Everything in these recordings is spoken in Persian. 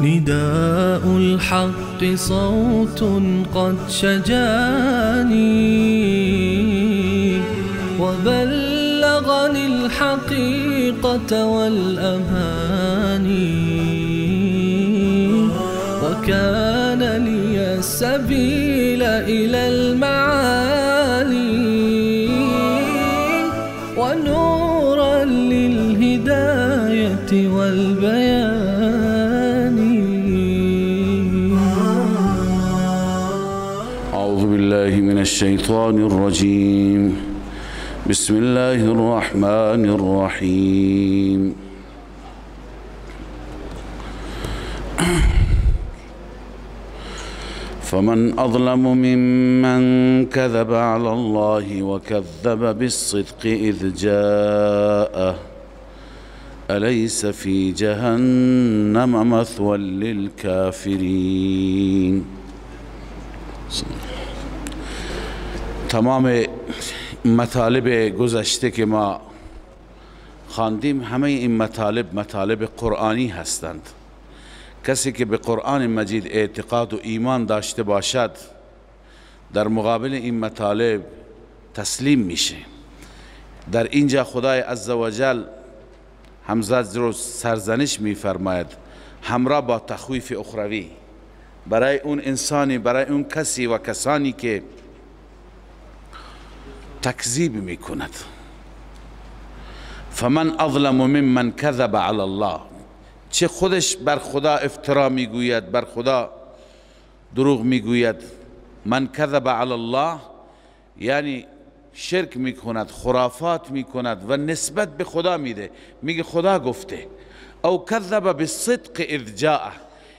نداء الحق صوت قد شجاني وبلغني الحقيقة والأماني وكان لي السبيل إلى المعالي ونورا للهداية والبيان. أعوذ بالله من الشيطان الرجيم. بسم الله الرحمن الرحيم. فمن أظلم ممن كذب على الله وكذب بالصدق إذ جاءه أليس في جهنم مثوى للكافرين. تمام مطالب گذشته که ما خواندیم همه این مطالب قرآنی هستند. کسی که به قرآن مجید اعتقاد و ایمان داشته باشد در مقابل این مطالب تسلیم میشه. در اینجا خدای عزوجل همزاد رو سرزنش میفرماید همراه با تخویف اخروی برای اون انسانی، برای اون کسی و کسانی که تکذیب میکند. فمن اظلم ممن کذب علی الله، چه خودش بر خدا افترا میگوید، بر خدا دروغ میگوید. من کذب علی الله یعنی شرک میکند، خرافات میکند و نسبت به خدا میده، میگه خدا گفته. او کذب بالصدق اذ جاءه،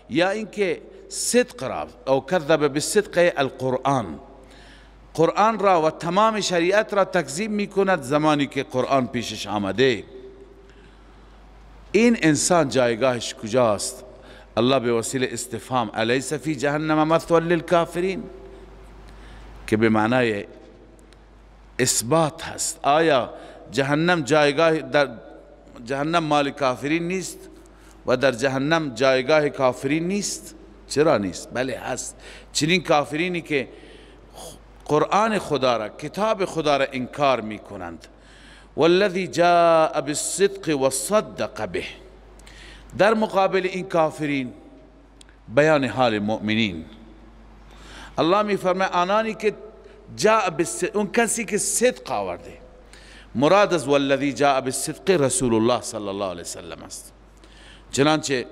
یا اینکه صدق را، او کذب بالصدق القرآن، قرآن را و تمام شریعت را تکذیب میکند زمانی که قرآن پیشش آمده. این انسان جایگاهش کجاست؟ الله به وسیله استفهام الیس فی جهنم مثوى للکافرین که به معنای اثبات هست. آیا جهنم جایگاه، در جهنم مال کافرین نیست و در جهنم جایگاه کافرین نیست؟ چرا نیست؟ بله هست. چنین کافرینی که قرآن خدا را، کتاب خدا را انکار می کنند. والذی جاء بالصدق وصدق به، در مقابل این کافرین بیان حال مؤمنین. الله می فرماید آنانی که جاء بالصدق، اون کسی که صدق آورده. مراد از والذی جاء بالصدق رسول الله صلی الله علیه وسلم است. چنانچه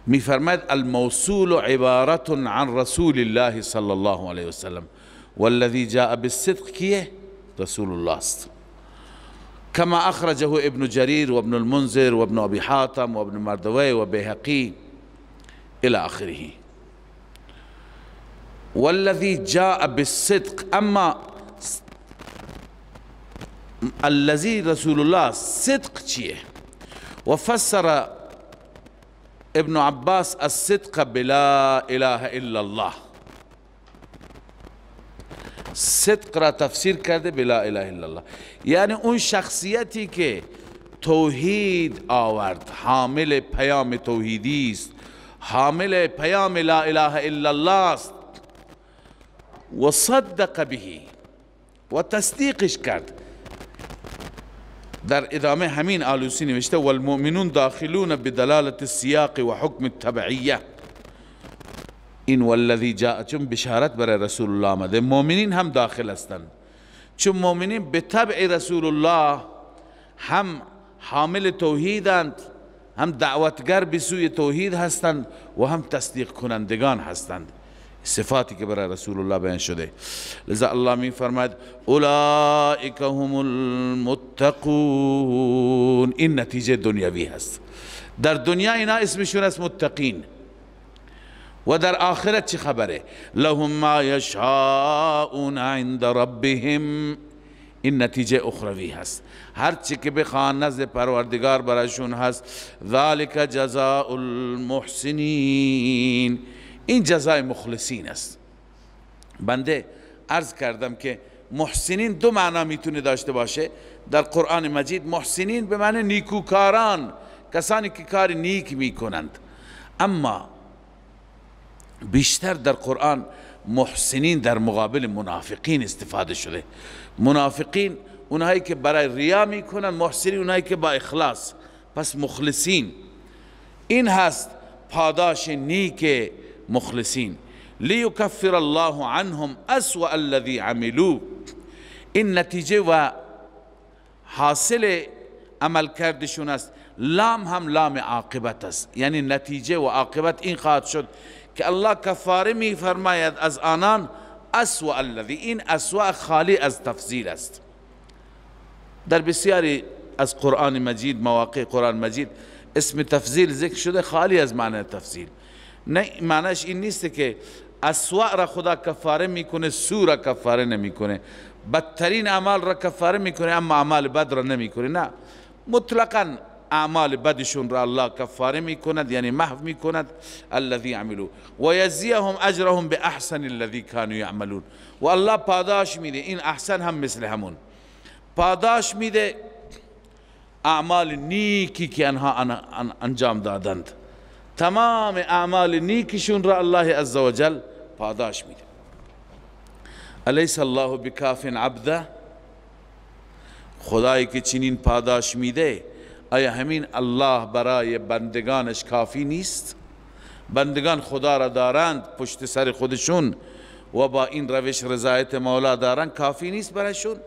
می فرماید الموصول عبارت عن رسول الله صلی الله علیه وسلم. والذی جاء بالصدق کیه؟ رسول الله است. كما أخرجه ابن جرير وابن المنذر وابن أبي حاتم وابن مردوي وبيهقي إلى آخره. والذي جاء بالصدق، أما الذي رسول الله صدق چیه؟ وفسر ابن عباس الصدق بلا إله إلا الله، صدق را تفسیر کرده بلا اله الا الله، یعنی اون شخصیتی که توحید آورد، حامل پیام توحیدی است، حامل پیام لا اله الا الله است و صدق به و تصدیقش کرد. در ادامه همین آلوسی نوشته والمؤمنون داخلون بدلالت السیاق و حکم التبعیه. این والذی جاء چون بشارت برای رسول الله آمده، مؤمنین هم داخل هستند، چون مؤمنین به تبع رسول الله هم حامل توحیدند، هم دعوتگر به سوی توحید هستند و هم تصدیق کنندگان هستند. صفاتی که برای رسول الله بیان شده. لذا الله می فرماید اولئک هم المتقون، این نتیجه دنیوی هست. در دنیا اینا اسمشون است متقین، و در آخرت چه خبره؟ لهم ما یشاءون عند ربهم، این نتیجه اخروی هست. هرچی که بخوان نزد پروردگار برایشون هست. ذالک جزاء المحسنین، این جزای مخلصین است. بنده عرض کردم که محسنین دو معنا میتونه داشته باشه در قرآن مجید. محسنین به معنی نیکوکاران، کسانی که کار نیک میکنند، اما بیشتر در قرآن محسنین در مقابل منافقین استفاده شده. منافقین اونهایی که برای ریا میکنن، محسنین اونهایی که با اخلاص. پس مخلصین این هست پاداش نیک مخلصین. لیکفر الله عنهم اسوأ الذی عملوا، این نتیجه و حاصل عمل کردشون است. لام هم لام عاقبت است، یعنی نتیجه و عاقبت این خواهد شد که الله کفاره می فرماید از آنان اسوأ الذی. این اسوأ خالی از تفضیل است. در بسیاری از قرآن مجید، مواقع قرآن مجید اسم تفضیل ذکر شده خالی از معنی تفضیل. نه، معنیش این نیست که اسوأ را خدا کفاره میکنه، سو را کفاره نمیکنه، بدترین اعمال را کفاره میکنه اما اعمال بد را نمیکنه. نه، مطلقاً اعمال بدشون را الله کفاره میکند، یعنی محو میکند. الذی عملوا و یجزیهم اجرهم باحسن الذی کانوا یعملون، و الله پاداش میده. این احسن هم مثل همون پاداش میده اعمال نیکی که آنها انجام دادند. تمام اعمال نیکشون را الله عزوجل پاداش میده. الیس الله بکاف عبده، خدایی که چنین پاداش میده، آیا همین الله برای بندگانش کافی نیست؟ بندگان خدا را دارند پشت سر خودشون و با این روش رضایت مولا دارند، کافی نیست برایشون؟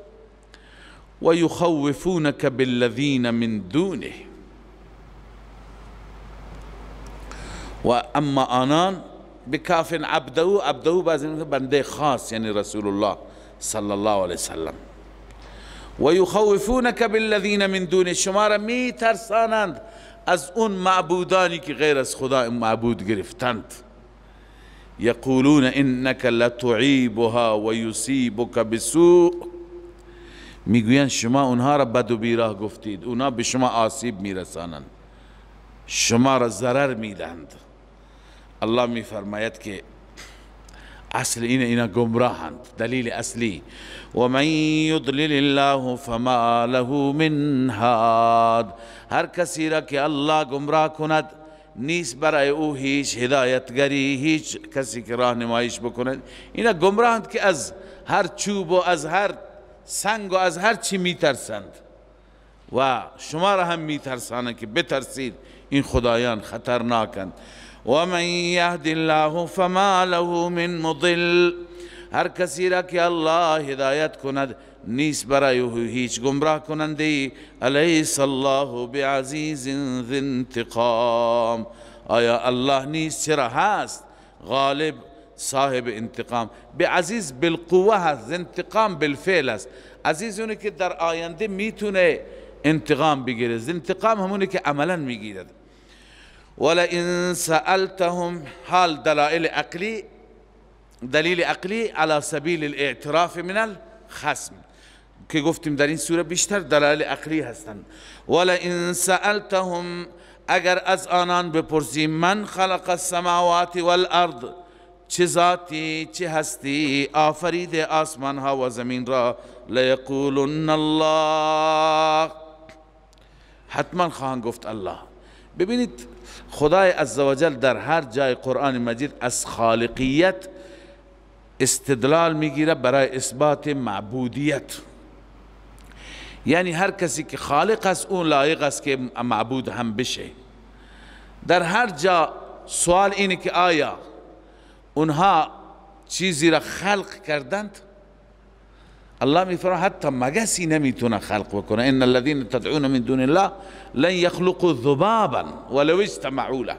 و یخوفونک بالذین من دونه، و اما آنان بکاف عبده، عبده بعضی بنده خاص یعنی رسول الله صلی الله علیه وسلم. و یخوفونک بالذین من دونه، شما را می ترسانند از اون معبودانی که غیر از خدا معبود گرفتند. یقولون انک لتعیبها و یصیبک بسوء، میگویند شما اونها را بد و بیراه گفتید، اونها به شما آسیب میرسانند، شما را ضرر میدهند. الله میفرماید که اصل اینا گمراهند. دلیل اصلی و من یضلل الله فما له من هاد، هر کسی را که الله گمراه کند نیست برای او هیچ هدایتگری، هیچ کسی که راهنماییش بکند. اینا گمراهند که از هر چوب و از هر سنگ و از هر چی میترسند، و شما را هم میترسانند که بترسید، این خدایان خطرناکند. و من یهد الله فما له من مضل، هر کسی را که الله هدایت کند نیست برای او هیچ گمراه کننده. الیس الله بعزیز ذی انتقام، آیا الله نیست چرا هست غالب صاحب انتقام. به عزیز بالقوه هست، انتقام بالفعل است. عزیز اونه که در آینده میتونه انتقام بگیره، انتقام همونه که عملا میگیرد. ولئن سألتهم، حال دلائل عقلی، دلیل عقلی على سبیل الاعتراف من الخصم که گفتیم در این سوره بیشتر دلائل عقلی هستند. ولئن سألتهم، اگر از آنان بپرسیم من خلق السماوات والارض، چه ذاتی چه هستی آفرید آسمان ها و زمین را، لیقولن الله، حتما خواهند گفت الله. ببینید خدای عزوجل در هر جای قرآن مجید از خالقیت استدلال میگیره برای اثبات معبودیت. یعنی هر کسی که خالق است اون لایق است که معبود هم بشه. در هر جا سوال اینه که آیا اونها چیزی را خلق کردند؟ الله میفرماید حتی مگسی نمیتونه خلق بکنه. ان الذين تدعون من دون الله لن يخلقوا ذبابا ولو اجتمعوا له،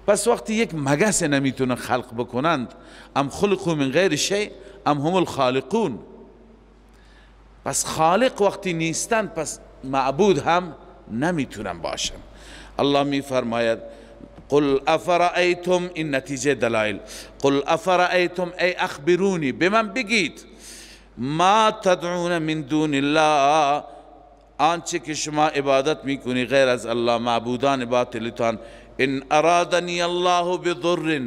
پس وقتی یک مگس نمیتونن خلق بکنند، ام خلقوا من غیر شیء ام هم الخالقون، پس خالق وقتی نیستن پس معبود هم نمیتونن باشن. الله میفرماید قل افرأیتم، این نتیجه دلائل، قل افرأیتم ای اخبرونی، به من بگید، ما تدعون من دون الله، آنچه که شما عبادت میکنی غیر از الله، معبودان باطلتان، ان ارادنی الله بضر،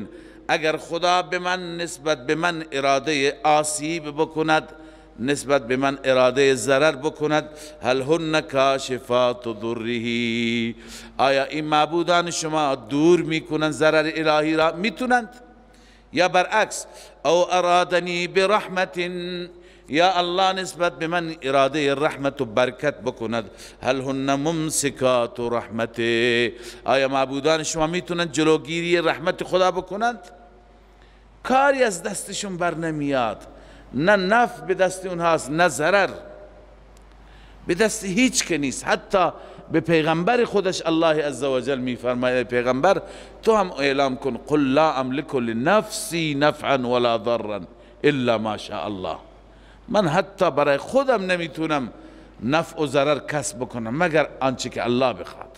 اگر خدا به من نسبت به من اراده آسیب بکند، نسبت به من اراده ضرر بکند، هل هن کاشفات ضره، آیا این معبودان شما دور میکنن ضرر الهی را؟ میتونند. یا برعکس، او ارادنی برحمت، یا الله نسبت به من اراده رحمت و برکت بکند، هل هن ممسکات رحمت، آیا معبودان شما میتونند جلوگیری رحمت خدا بکنند؟ کاری از دستشون بر نمیاد، نه نفع به دست اونهاست نه ضرر به دست هیچ که نیست. حتی به پیغمبر خودش الله عزوجل میفرماید پیغمبر تو هم اعلام کن، قل لا املک لنفسی نفعا ولا ضرا الا ما شاء الله، من حتی برای خودم نمیتونم نفع و ضرر کسب بکنم مگر آنچه که الله بخواد.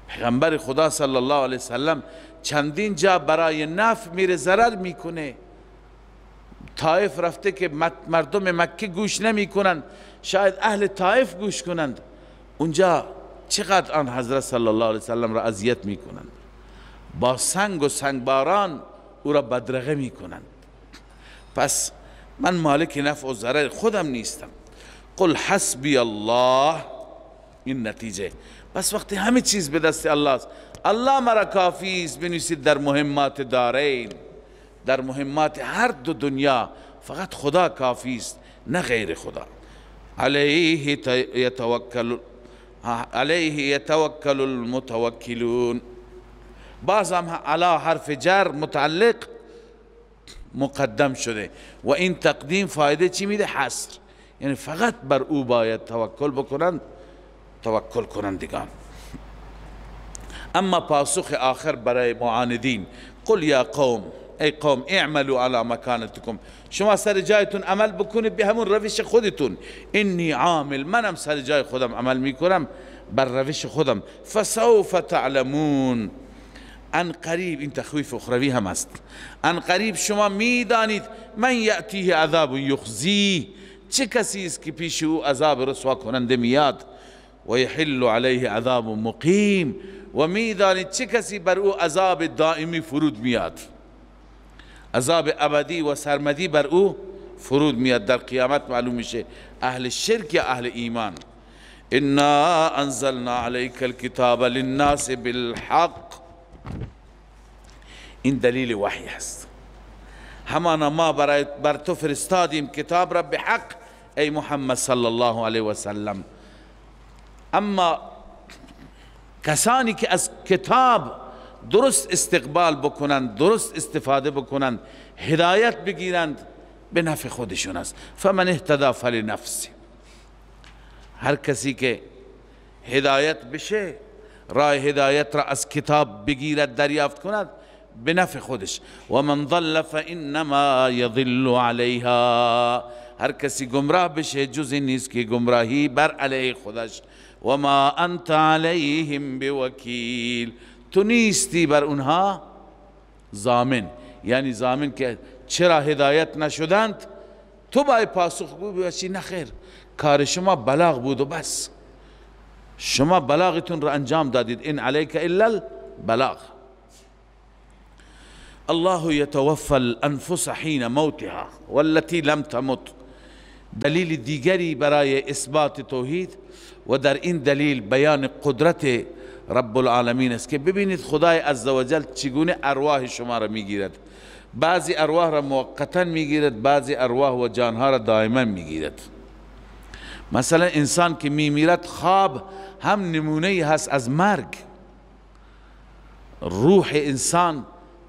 پیغمبر خدا صلی الله علیه وسلم چندین جا برای نفع میره ضرر میکنه. طائف رفته که مردم مکه گوش نمی کنند، شاید اهل طائف گوش کنند، اونجا چقدر آن حضرت صلی الله علیه وسلم را اذیت می کنند، با سنگ و سنگباران او را بدرقه می کنند. پس من مالک نفع و ضرر خودم نیستم. قل حسبی الله، این نتیجه. پس وقتی همه چیز به دست الله است، الله مرا کافی است. بنویسید در مهمات دارین، در مهمات هر دو دنیا فقط خدا کافی است نه غیر خدا. علیه یتوکل المتوکلون، باز هم علی حرف جر متعلق مقدم شده و این تقدیم فایده چی میده؟ حصر، یعنی فقط بر او باید توکل بکنند توکل کنندگان. اما پاسخ آخر برای معاندین، قل یا قوم، ای قوم اعملوا علی مکانتکم، شما سر جایتون عمل بکنید به همون روش خودتون، انی عامل، منم سر جای خودم عمل میکنم بر روش خودم، فسوف تعلمون، ان قریب، این تخویف اخروی هم است، ان قریب شما میدانید، من یأتیه عذاب یخزی، چه کسی است که پیش او عذاب رسوا کننده میاد، و یحل علیه عذاب مقیم، و میدانید چه کسی بر او عذاب دائمی فرود میاد، عذاب ابدی و سرمدی بر او فرود میاد. در قیامت معلوم میشه اهل شرک یا اهل ایمان. انا انزلنا علیک الکتاب للناس بالحق، این دلیل وحی است. همانا ما بر تو فرستادیم کتاب را به حق ای محمد صلی الله علیه و سلم. اما کسانی که از کتاب درست استقبال بکنند، درست استفاده بکنند، هدایت بگیرند، به نفع خودشون است. فمن اهتدى فلنفسه، هر کسی که هدایت بشه، راه هدایت را از کتاب بگیرد، دریافت کند، به نفع خودش. و من ضل فانما یضل علیها، هر کسی گمراه بشه جز این نیست که گمراهی بر علیه خودش. و ما انت علیهم بوکیل، تو نیستی بر اونها ضامن، یعنی ضامن که چرا هدایت نشدند تو باید پاسخگو باشی. نه خیر، کار شما بلاغ بود و بس، شما بلاغتون را انجام دادید، این علیک الا البلاغ. الله یتوفى الانفس حین موتها والتي لم تمت، دلیل دیگری برای اثبات توحید و در این دلیل بیان قدرت رب العالمین است که ببینید خدای عزوجل چگونه ارواح شما را میگیرد. بعضی ارواح را موقتا میگیرد، بعضی ارواح و جانها را دائما میگیرد. مثلا انسان که میمیرد، خواب هم نمونه هست از مرگ. روح انسان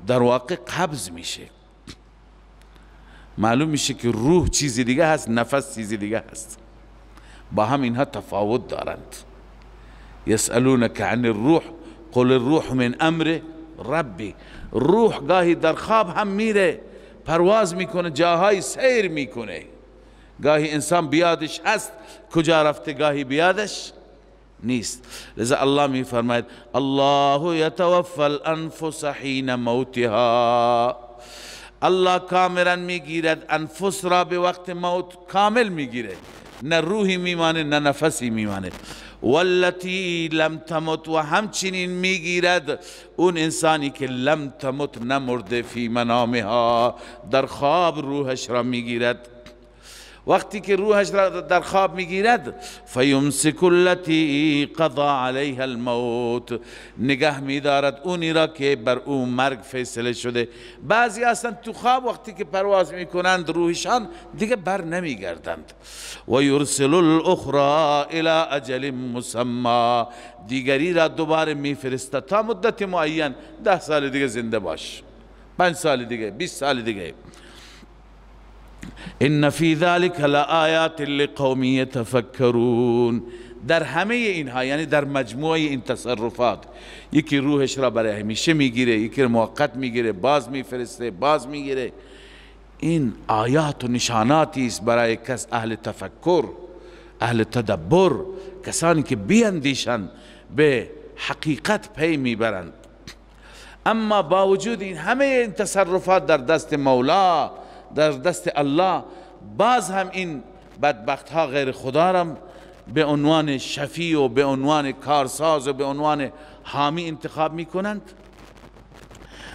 در واقع قبض میشه، معلوم میشه که روح چیزی دیگه هست، نفس چیزی دیگه هست، با هم اینها تفاوت دارند. یسألونک عن الروح قل الروح من امر ربی. روح گاهی در خواب هم میره، پرواز میکنه، جاهای سیر میکنه، گاهی انسان بیادش هست کجا رفته، گاهی بیادش نیست. لذا الله می فرماید الله یتوفی الانفس حین موتها، الله کاملا میگیرد انفس را به وقت موت، کامل میگیره، نه روحی میمانه نه نفسی میمانه. والتی لم تمت، و همچنین میگیرد اون انسانی که لم تمت، نمرده، فی منامها، در خواب روحش را میگیرد. وقتی که روحش را در خواب میگیرد فیمسک التی قضا علیها الموت، نگه میدارد اونی را که بر او مرگ فیصله شده. بعضی هستند تو خواب وقتی که پرواز میکنند روحشان دیگه بر نمیگردند. و یرسل الاخرى الى اجل مسمى، دیگری را دوباره میفرستد تا مدت معین، 10 سال دیگه زنده باش، 5 سال دیگه، 20 سال دیگه. ان فی ذلک لآیات لقوم یتفکرون. در همه اینها، یعنی در مجموعه این تصرفات، یکی روحش را برای همیشه میگیره، یکی موقت میگیره، باز میفرسته، باز میگیره، این آیات و نشاناتی است برای کس اهل تفکر، اهل تدبر، کسانی که بیاندیشند، به حقیقت پی میبرند. اما با وجود این همه این تصرفات در دست مولا، در دست الله، باز هم این بدبخت ها غیر خدا را به عنوان شفیع و به عنوان کارساز و به عنوان حامی انتخاب می کنند.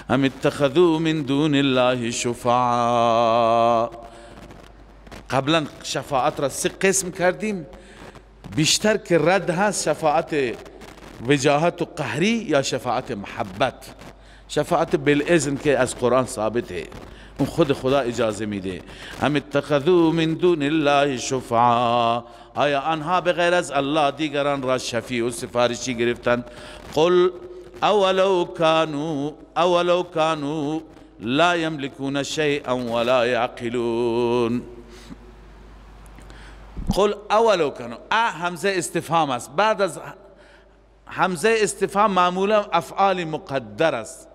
ام اتخذوا من دون الله شفعاء. قبلا شفاعت را 3 قسم کردیم، بیشتر که رد هست شفاعت وجاهت و قهری یا شفاعت محبت. شفاعت بالاذن که از قرآن ثابته، اون خود خدا اجازه میده. ام اتخذوا من دون الله شفعاء، آیا آنها بغیر از الله دیگران را شفیع و سفارشی گرفتند؟ قل اولو کانوا لا یملکون شیئا ولا یعقلون. قل اولو کانوا، همزه استفهام است، بعد از همزه استفهام معمولا افعال مقدر است،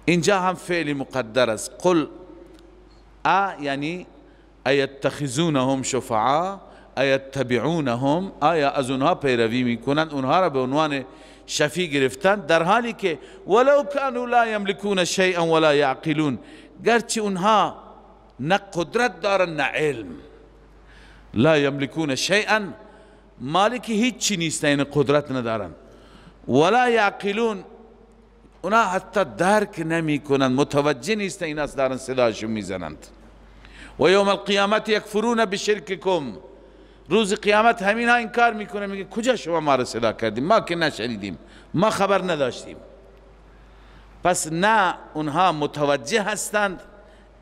اینجا هم فعل مقدر است. قل یعنی ایتخذونهم شفعاء ایتبعونهم، آیا از اونها پیروی میکنند، اونها را به عنوان شفیع گرفتند، در حالی که ولو کانوا لا یملکون شیئا ولا یعقلون، گرچه اونها نه قدرت دارن نه علم. لا یملکون شیئا، مالک هیچ چی نیستن، یعنی قدرت ندارن. ولا یعقلون، اونا حتی درک نمی کنند، متوجه نیستن این از دارن صداشون میزنند. و یوم القیامت یکفرون بشرککم، روز قیامت همین ها انکار میکنه، میگه کجا شما ما را صدا کردیم، ما که نشنیدیم، ما خبر نداشتیم. پس نه اونها متوجه هستند،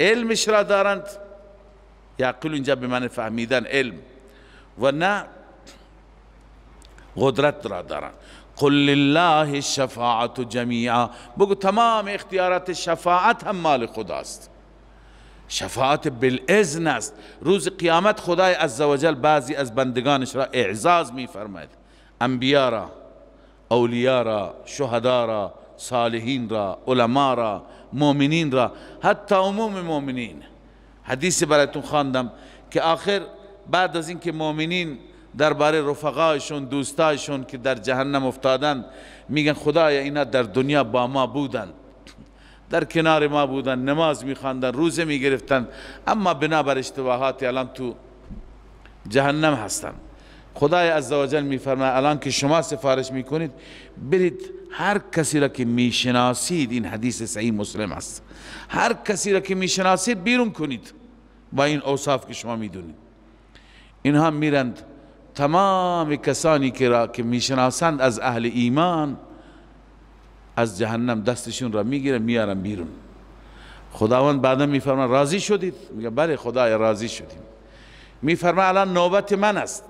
علمش را دارند، یعقل اینجا به معنی فهمیدن علم، و نه قدرت را دارند. قل لله الشفاعة جمیعا، بگو تمام اختیارات شفاعت هم مال خداست، شفاعت بالاذن است. روز قیامت خدای عزوجل بعضی از بندگانش را اعزاز می فرماید، انبیا را، اولیاء را، شهدا را، صالحین را، علما را، مؤمنین را، حتی عموم مؤمنین. حدیث براتون خواندم که آخر بعد از اینکه مؤمنین درباره رفقایشون، دوستایشون که در جهنم افتادند میگن خدایا اینا در دنیا با ما بودند، در کنار ما بودن، نماز میخواندن، روزه میگرفتن، اما بنابر اشتباهات الان تو جهنم هستن. خدای عزوجل میفرماید الان که شما سفارش میکنید، برید هر کسی را که میشناسید، این حدیث صحیح مسلم است، هر کسی را که میشناسید بیرون کنید با این اوصاف که شما میدونید. اینها میرند تمام کسانی که میشناسند از اهل ایمان، از جهنم دستشون را میگیرن میارن بیرون. خداوند بعدا میفرماید راضی شدید؟ میگه بله خدای راضی شدیم. میفرماید الان نوبت من است،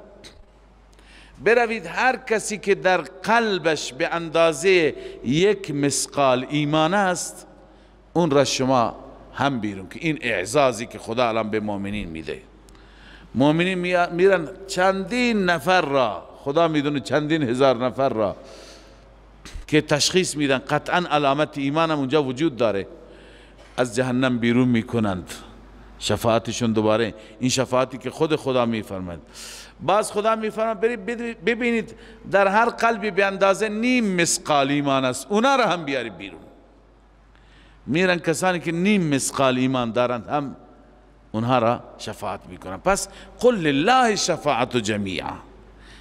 بروید هر کسی که در قلبش به اندازه 1 مثقال ایمان است، اون را شما هم بیرون، که این اعزازی که خدا الان به مؤمنین میده. مؤمنین میرن چندین نفر را، خدا میدونه چندین هزار نفر را که تشخیص میدن قطعا علامت ایمان هم اونجا وجود داره، از جهنم بیرون میکنند. شفاعتشون دوباره این شفاعتی که خود خدا میفرماید. باز خدا میفرماید ببینید در هر قلبی به اندازه نیم مثقال ایمان است، اونا را هم بیاری بیرون. میرن کسانی که نیم مثقال ایمان دارند هم اونها را شفاعت میکنن. پس قل لله شفاعت جمیعا،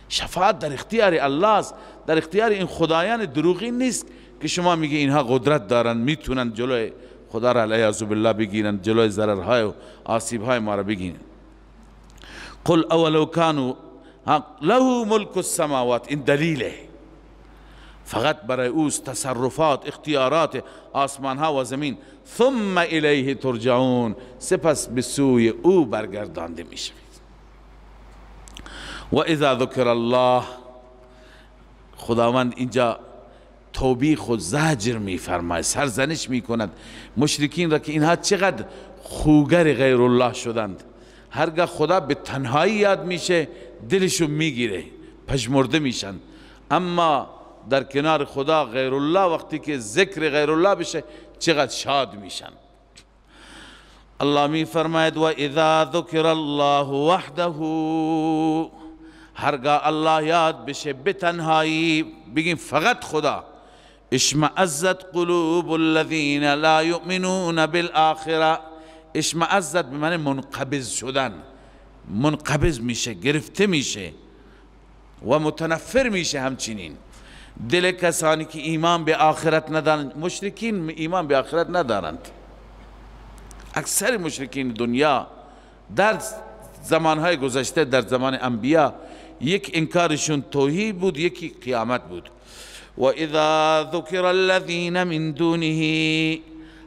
شفاعت در اختیار الله است، در اختیار این خدایان دروغین نیست که شما میگی اینها قدرت دارن میتونن جلوی خدا را علیاذ بالله بگیرن، جلوی ضررهای و آسیبهای ما را بگیرن. قل اولو کانوا له ملک السماوات، این دلیله، فقط برای اوست تصرفات اختیارات آسمان ها و زمین. ثم الیه ترجعون، سپس به سوی او برگردانده می شوید. و اذا ذکر الله، خداوند اینجا توبیخ و زجر می فرماید، سرزنش می کند مشرکین را که اینها چقدر خوگر غیر الله شدند. هرگاه خدا به تنهایی یاد میشه دلشون میگیره، پژمرده میشن، اما در کنار خدا غیر الله وقتی که ذکر غیر الله بشه چقدر شاد میشن. الله می فرماید و اذا ذکر الله وحده، هرگاه الله یاد بشه به تنهایی، بگیم فقط خدا، اشمئزت قلوب الذین لا یؤمنون بالآخرة. اشمئزت به معنی منقبض شدن، منقبض میشه، گرفته میشه و متنفر میشه. همچنین دل کسانی که ایمان به آخرت ندارند، مشرکین ایمان به آخرت ندارند. اکثر مشرکین دنیا در زمانهای گذشته، در زمان انبیا، یک انکارشون توحید بود، یکی قیامت بود. و اذا ذکر الذین من دونه،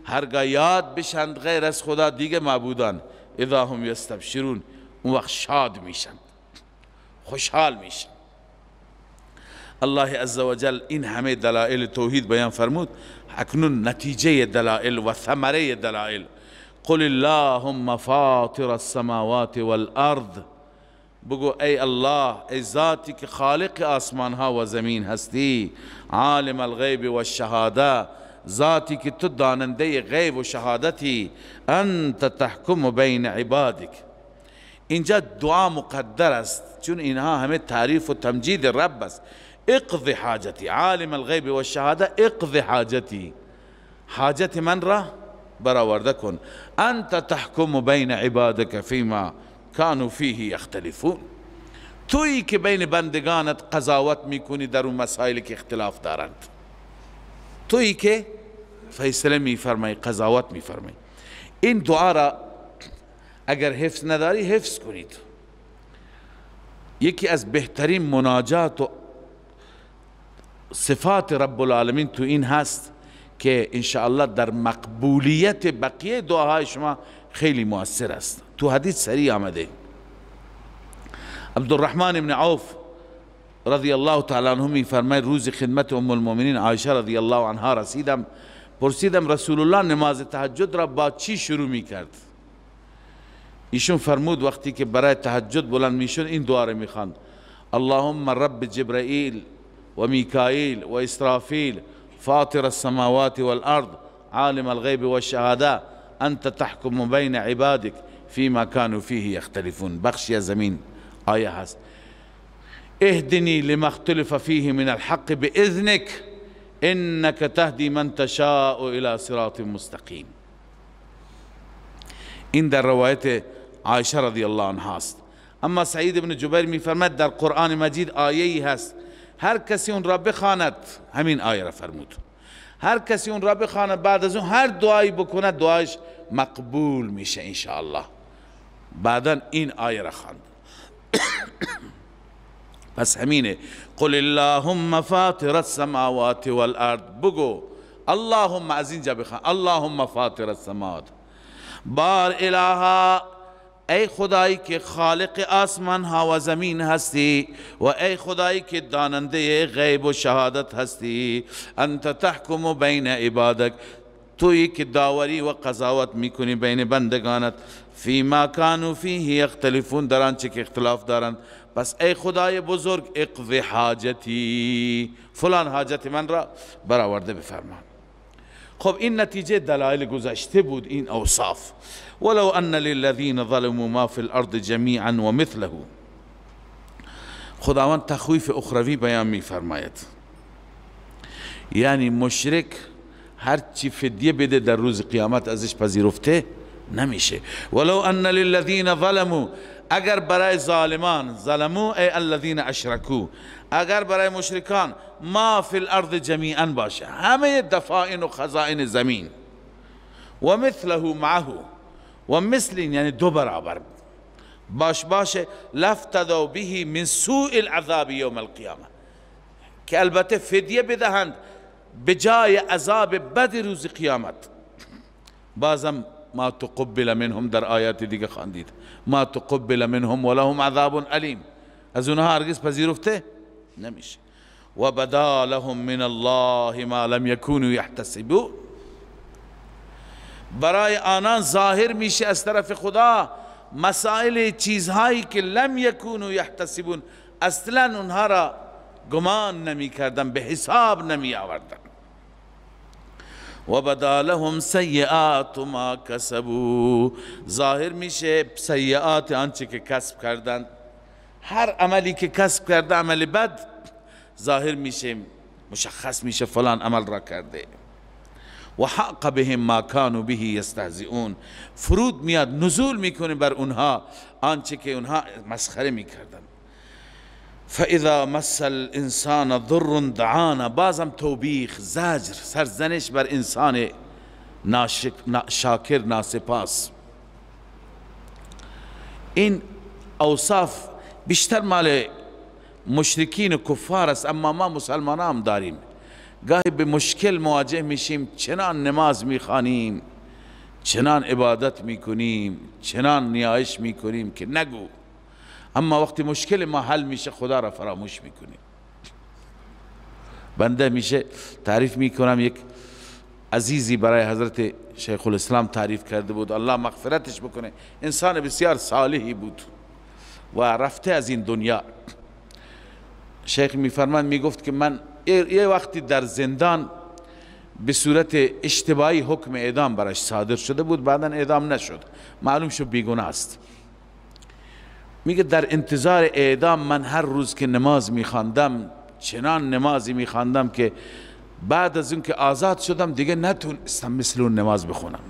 هرگاه یاد بشند غیر از خدا دیگه معبودان، اذا هم یستبشرون، اون وقت شاد میشن، خوشحال میشن. الله عزوجل این همه دلائل توحید بیان فرمود، اکنون نتیجه دلائل و ثمره دلائل. قل اللهم فاطر السماوات والارض، بگو ای الله، ای ذاتی که خالق آسمان ها و زمین هستی، عالم الغیب و الشهاده، ذاتی که تو داننده غیب و شهادتی، انت تحکم بین عبادک. اینجا دعا مقدر است چون اینها همه تعریف و تمجید رب است. اقض حاجتی، عالم الغیب و الشهاده، اقض حاجتی، حاجت من را برآورده کن. انت تحکم بین عبادک فیما کانوا فیه یختلفون، تویی که بین بندگانت قضاوت میکنی در اون مسائلی که اختلاف دارند، تویی که فیصله میفرمایی، قضاوت میفرمایی. این دعا را اگر حفظ نداری حفظ کنید. یکی از بهترین مناجات و صفات رب العالمین تو این هست که انشاءالله در مقبولیت بقیه دعاهای شما خیلی مؤثر است. تو حدیث صریح آمده، عبدالرحمن بن عوف رضی الله تعالی عنه می فرماید روز خدمت ام المؤمنین عایشه رضی الله عنها رسیدم، پرسیدم رسول الله نماز تهجد را با چی شروع می کرد؟ ایشون فرمود وقتی که برای تهجد بلند می شد این دعا را می خواند: اللهم رب جبرائیل و میکائیل و اسرافیل فاطر السماوات والارض عالم الغیب والشهاده انت تحکم بین عبادک فیما كانوا فیه یختلفون. بخشی زمین آیه هست: اهدنی لما اختلف فیه من الحق باذنک انک تهدی من تشاء الى صراط مستقیم. این در روایت عایشه رضی الله عنها است. اما سعید بن جبیر می فرماید در قرآن مجید آیه‌ای هست هر کسی اون را بخواند، همین آیه را فرمود، هر کسی اون را بخواند بعد از اون هر دعایی بکند دعایش مقبول میشه انشاءالله. بعدا این آیه را خواند. پس همینه، قل اللهم فاطر السماوات والارض، بگو اللهم، از اینجا بخوان اللهم فاطر السماوات، بار الها، ای خدایی که خالق آسمان ها و زمین هستی و ای خدایی که داننده غیب و شهادت هستی، انت تحکم بین عبادک، تویی که داوری و قضاوت میکنی بین بندگانت، فیما کانوا فیه یختلفون، در آنچه که اختلاف دارند. پس ای خدای بزرگ اقض حاجتی، فلان حاجت من را برآورده بفرما. خب این نتیجه دلایل گذشته بود، این اوصاف. ولو ان للذین ظلموا ما فی الارض جمیعا و مثله. خداوند تخویف اخروی بیان می فرماید، یعنی مشرک هر چی فدیه بده در روز قیامت ازش پذیرفته نمیشه. ولو ان للذین ظلموا، اگر برای ظالمان، ظلموا ای الذین اشرکوا، اگر برای مشرکان ما فی الارض جمیعا باشه، همه دفائن و خزائن زمین، و مثله معه، و مثل یعنی دو برابر باشه، لفتدوا به من سوء العذاب یوم القیامه، که البته فدیه بدهند به جای عذاب بد روز قیامت. بازم ما تقبل منهم در آیات دیگه خواندید، ما تقبل منهم ولهم عذاب علیم، از اونها هرگز پذیرفته نمیشه. و بدا لهم من الله ما لم یکونوا یحتسبون، برای آنان ظاهر میشه از طرف خدا مسائل، چیزهایی که لم یکونوا یحتسبون، اصلا اونها را گمان نمی کردن، به حساب نمی آوردن. و بدا لهم سیئات ما کسبوا، ظاهر میشه سیئات آنچه که کسب کردند، هر عملی که کسب کرده عمل بد ظاهر میشه، مشخص میشه فلان عمل را کرده. و حق بهم ما كانوا به یستهزئون، فرود میاد، نزول میکنه بر اونها آنچه که اونها مسخره میکردن. فاذا مس الانسان ضر دعانا، بازم توبیخ، زجر، سرزنش بر انسان شاکر ناسپاس. این اوصاف بیشتر مال مشرکین و کفار است، اما ما مسلمان هم داریم. گاهی به مشکل مواجه میشیم، چنان نماز میخوانیم، چنان عبادت میکنیم، چنان نیایش میکنیم که نگو، اما وقتی مشکل ما حل میشه خدا را فراموش میکنیم. بنده میشه تعریف میکنم، یک عزیزی برای حضرت شیخ الاسلام تعریف کرده بود، الله مغفرتش بکنه، انسان بسیار صالحی بود و رفته از این دنیا. شیخ میفرماند، میگفت که من یه وقتی در زندان به صورت اشتباهی حکم اعدام براش صادر شده بود، بعدا اعدام نشد، معلوم شد بیگناه است. میگه در انتظار اعدام من هر روز که نماز میخواندم، چنان نمازی میخواندم که بعد از اون که آزاد شدم دیگه نتونستم مثل اون نماز بخونم.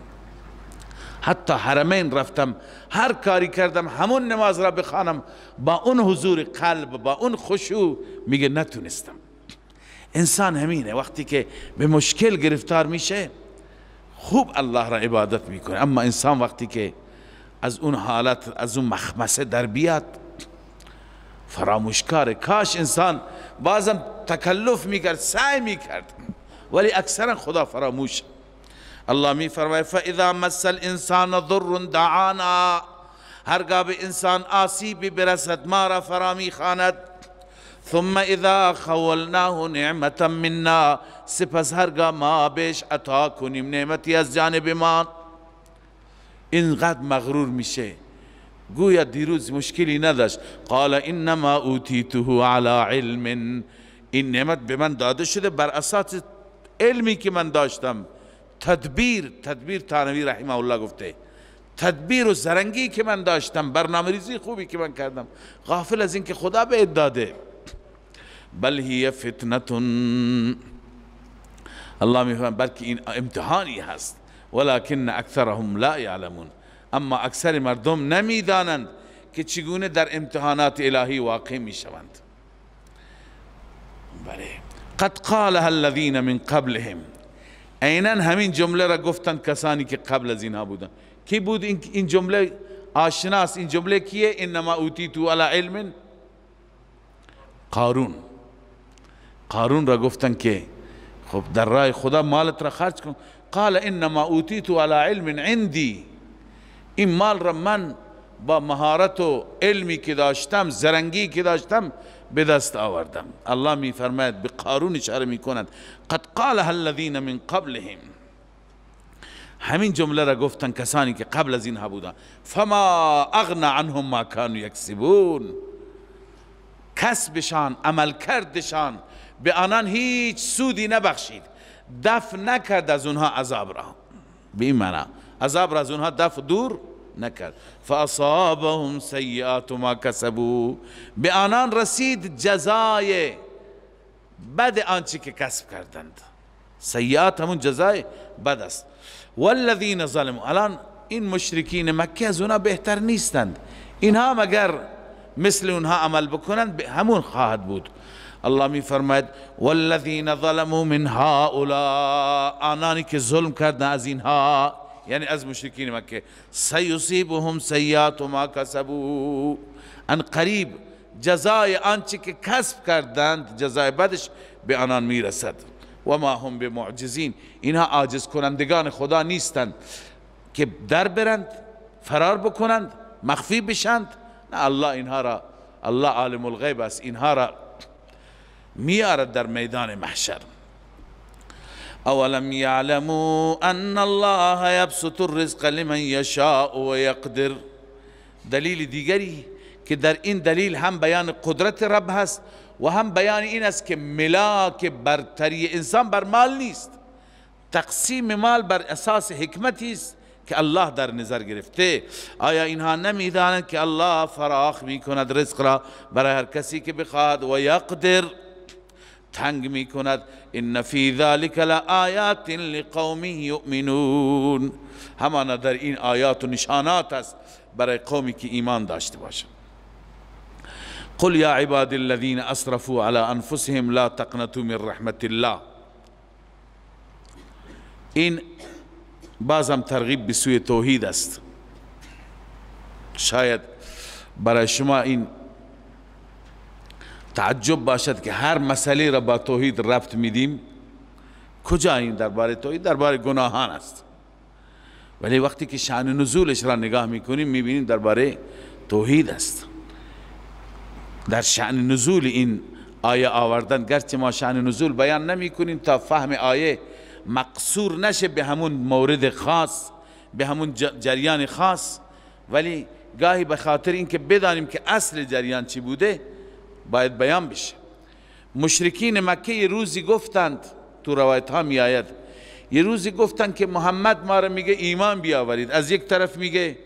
حتی حرمین رفتم، هر کاری کردم همون نماز را بخوانم با اون حضور قلب، با اون خشوع، میگه نتونستم. انسان همینه، وقتی که به مشکل گرفتار میشه خوب الله را عبادت میکنه، اما انسان وقتی که از اون حالت، از اون مخمسه در بیاد فراموشکاره. کاش انسان بازم تکلف میکرد، سعی میکرد، ولی اکثرا خدا فراموش. الله می فرماید فاذا مس الانسان ضر دعانا، هرگاه به انسان آسیبی برسد ما را فرا میخواند. ثم اذا خولناه نعمتا منا، سپس هرگاه ما بهش عطا کنیم نعمتی از جانب ما، اینقدر مغرور میشه، گویا دیروز مشکلی نداشت. قال انما اوتیته علی علم، این نعمت به من داده شده بر اساس علمی که من داشتم. تدبیر تانوی رحمه الله گفته، تدبیر و زرنگی که من داشتم، برنامه‌ریزی خوبی که من کردم، غافل از این که خدا به داده. بل هی فتنة، الله میفهمه بلکه این امتحانی هست، ولكن اکثرهم لا یعلمون، اما اکثر مردم نمیدانند که چگونه در امتحانات الهی واقع میشوند. بله، قد قالها الذين من قبلهم، عیناً همین جمله را گفتند کسانی که قبل از اینها بودند. کی بود این جمله آشناست؟ این جمله کیه؟ انما اوتیتو علی علم. قارون را گفتن که خب در راه خدا مالت را خرج کن. قال انما اوتیتو علی علم عندی، این مال را من با مهارت و علمی که داشتم، زرنگی که داشتم به دست آوردم. الله می فرماید، به قارون اشاره می کند، قد قالها الذین من قبلهم، همین جمله را گفتن کسانی که قبل از اینها بودن. فما اغنى عنهم ما كانوا یکسبون، کسبشان عمل کردشان به آنان هیچ سودی نبخشید، دفع نکرد از اونها عذاب را. به این معنی عذاب را از اونها دفع دور نکرد. فاصابهم سیئات ما کسبوا، به آنان رسید جزای بد آنچه که کسب کردند. سیئات همون جزای بد است. والذین ظلموا، الان این مشرکین مکه از اونها بهتر نیستند، اینها مگر مثل اونها عمل بکنند به همون خواهد بود. الله می فرماید والذین ظلموا من هؤلاء، آنانی که ظلم کردند از اینها، یعنی از مشرکین مکه، سیصیبهم سیئات ما کسبوا، ان قریب جزای آنچه که کسب کردند، جزای بدش به آنان میرسد. و ما هم بمعجزین، اینها عاجز کنندگان خدا نیستند که در برند، فرار بکنند، مخفی بشند. نه، الله اینها را، الله عالم الغیب است، اینها را میارد در میدان محشر. اولم یعلموا ان الله یبسط الرزق لمن یشاء و یقدر. دلیل دیگری که در این دلیل هم بیان قدرت رب هست و هم بیان این است که ملاک برتری انسان بر مال نیست، تقسیم مال بر اساس حکمتی است که الله در نظر گرفته. آیا اینها نمیدانند که الله فراخ میکند رزق را برای هر کسی که بخواهد و یقدر تنگ میکند. ان فی ذلک لآیات لقوم یؤمنون، همانا در این آیات و نشانات است برای قومی که ایمان داشته باشند. قل یا عباد الذین اسرفوا علی انفسهم لا تقنطوا من رحمت الله. این بازم ترغیب به سوی توحید است. شاید برای شما این تعجب باشد که هر مسئله را با توحید ربط میدیم. کجا این درباره توحید؟ درباره گناهان است، ولی وقتی که شأن نزولش را نگاه میکنیم میبینیم درباره توحید است. در شأن نزول این آیه آوردن، گرچه ما شأن نزول بیان نمی کنیم تا فهم آیه مقصور نشه به همون مورد خاص، به همون جریان خاص، ولی گاهی به خاطر اینکه بدانیم که اصل جریان چی بوده باید بیان بشه. مشرکین مکه یه روزی گفتند، تو روایت ها می آید، یه روزی گفتند که محمد ما را میگه ایمان بیاورید. از یک طرف میگه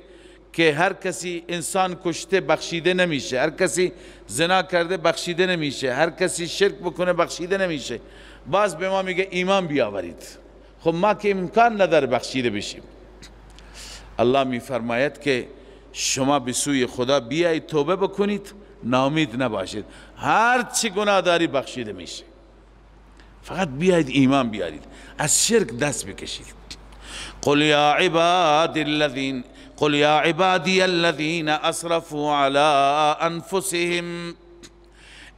که هر کسی انسان کشته بخشیده نمیشه، هر کسی زنا کرده بخشیده نمیشه، هر کسی شرک بکنه بخشیده نمیشه. باز به ما میگه ایمان بیاورید. خب ما که امکان نداره بخشیده بشیم. الله میفرماید که شما به سوی خدا بیایید، توبه بکنید، ناامید نباشید، هر چی گناه داری بخشیده میشه، فقط بیایید ایمان بیارید، از شرک دست بکشید. قل یا عبادی الذین اسرفوا علی انفسهم،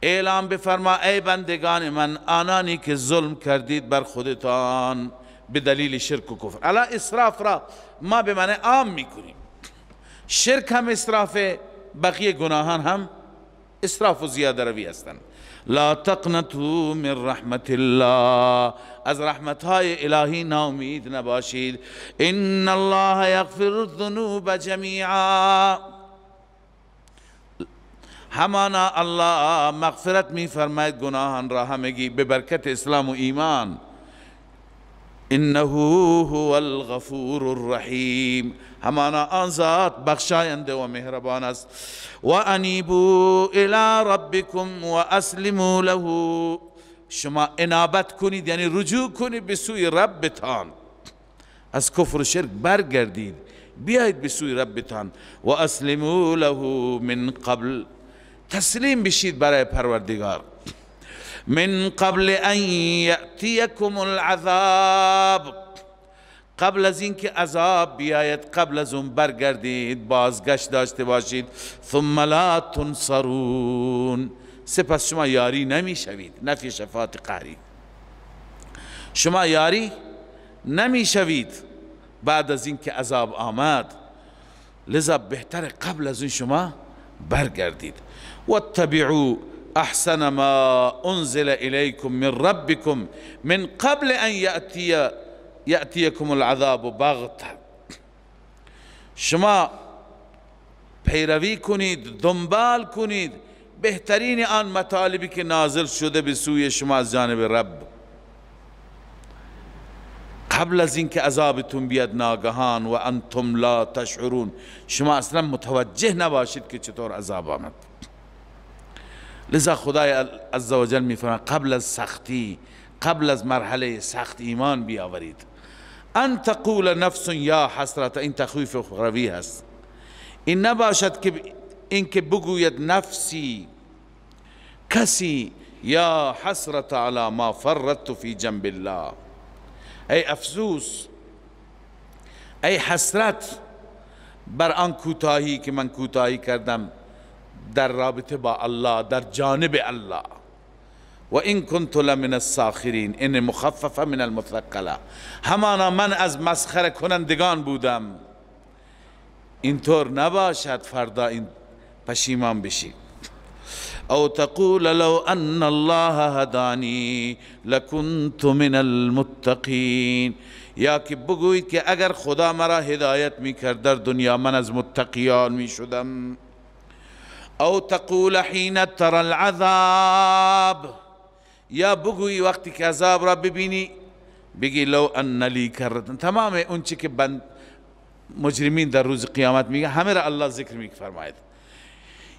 اعلام بفرما ای بندگان من، آنانی که ظلم کردید بر خودتان به دلیل شرک و کفر. الا اسراف را ما به معنی عام میکنیم، شرک هم اسراف، بقیه گناهان هم اسراف و زیاده روی هستند. لا تقنطوا من رحمت الله، از رحمت های الهی ناامید نباشید. ان الله یغفر الذنوب جمیعا، همانا الله مغفرت می فرماید گناهان را همگی به برکت اسلام و ایمان. انه هو الغفور الرحیم، همانا آن ذات بخشاینده و مهربان است. و انیبوا الی ربکم و اسلموا له، شما انابت کنید یعنی رجوع کنید به سوی ربتان، از کفر و شرک برگردید، بیایید به سوی ربتان. و اسلموا له من قبل، تسلیم بشید برای پروردگار، من قبل ان یأتیکم العذاب، قبل از اینکه عذاب بیاید، قبل از اون برگردید، بازگشت داشته باشید. ثم لا تنصرون، سپس شما یاری نمی شوید. نفی شفاعت قهری، شما یاری نمی شوید بعد از اینکه عذاب آمد، لذا بهتر قبل از اون شما برگردید. واتبعوا احسن ما انزل الیکم من ربکم من قبل ان یأتیکم العذاب بغتة، شما پیروی کنید، دنبال کنید بهترین آن مطالبی که نازل شده به سوی شما از جانب رب قبل از اینکه عذابتون بیاد ناگهان و انتم لا تشعرون، شما اصلا متوجه نباشید که چطور عذاب آمد. لذا خدای عزوجل میفرماید قبل از سختی، قبل از مرحله سخت ایمان بیاورید. ان تقول نفس یا حسرت، این تخویف اخروی هست. این نباشد که اینکه بگوید نفسی، کسی، یا حسرت علی ما فرطت فی جنب الله، ای افسوس، ای حسرت بر آن کوتاهی که من کوتاهی کردم در رابطه با الله، در جانب الله. و این کنت لمن الساخرین، این مخففه من المثقله، همانا من از مسخره کنندگان بودم. اینطور نباشد فردا این پشیمان بشی. او تقول لو ان الله هدانی لکنت من المتقین، یا که بگویید که اگر خدا مرا هدایت میکرد در دنیا من از متقیان میشدم. او تقول حین ترى العذاب، یا بگویی وقتی که عذاب را ببینی بگی لو ان لی کرتن. تمام اون چی که مجرمین در روز قیامت میگه همه را الله ذکر میفرماید.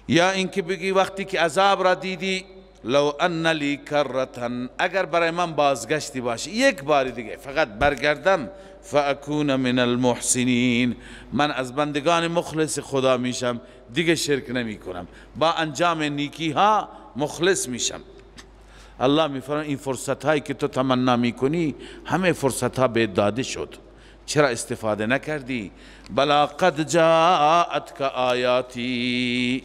یا اینکه بگی وقتی که عذاب را دیدی لو ان لی کرتن، اگر برای من بازگشتی باشه یک بار دیگه فقط برگردم، فاکون من المحسنین، من از بندگان مخلص خدا میشم، دیگه شرک نمی کنم، با انجام نیکی ها مخلص میشم. الله میفرماید این فرصت هایی که تو تمنا میکنی همه فرصت ها به داده شد، چرا استفاده نکردی؟ بلا قد جاءتک آیاتی،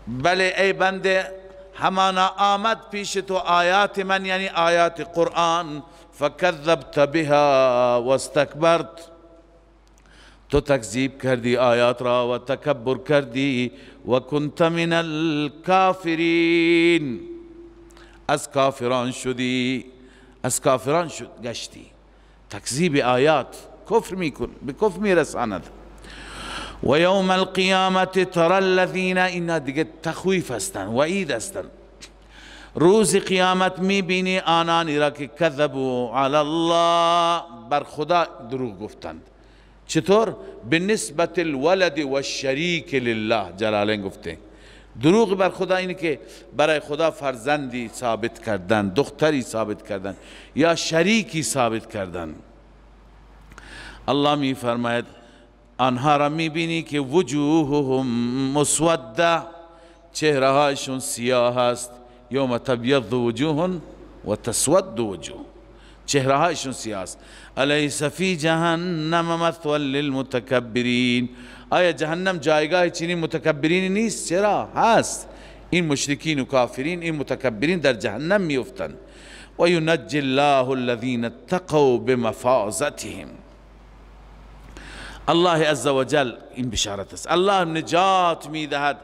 بله ای بنده همانا آمد پیش تو آیات من، یعنی آیات قرآن، فکذبت بها واستکبرت، تو تکذیب کردی آیات را و تکبر کردی، و کنت من الکافرین، از کافران شدی، از کافران گشتی. تکذیب آیات کفر میکن، به کفر میرساند. و یوم القیامت ترى الذین، اینا دیگه تخویف هستن، وعید هستن. روز قیامت میبینی آنانی را که کذبوا علی الله، بر خدا دروغ گفتند. چطور؟ به نسبت الولد و الشریک لله، جلالین گفته دروغ بر خدا اینه که برای خدا فرزندی ثابت کردن، دختری ثابت کردن یا شریکی ثابت کردن. الله می فرماید آنها را می بینی که وجوههم مسوده، چهره هایشون سیاه است. یوم تبیض وجوه و تسود وجوه، چهره هایشون سیاه است. الیس فی جهنم مثوى للمتکبرین، آیا جهنم جایگاه چنین متکبرین نیست؟ چرا هست. این مشرکین و کافرین، این متکبرین در جهنم میافتند. و ینجی الله الذین اتقوا بمفازتهم، الله عزوجل این بشارت است، الله نجات میدهد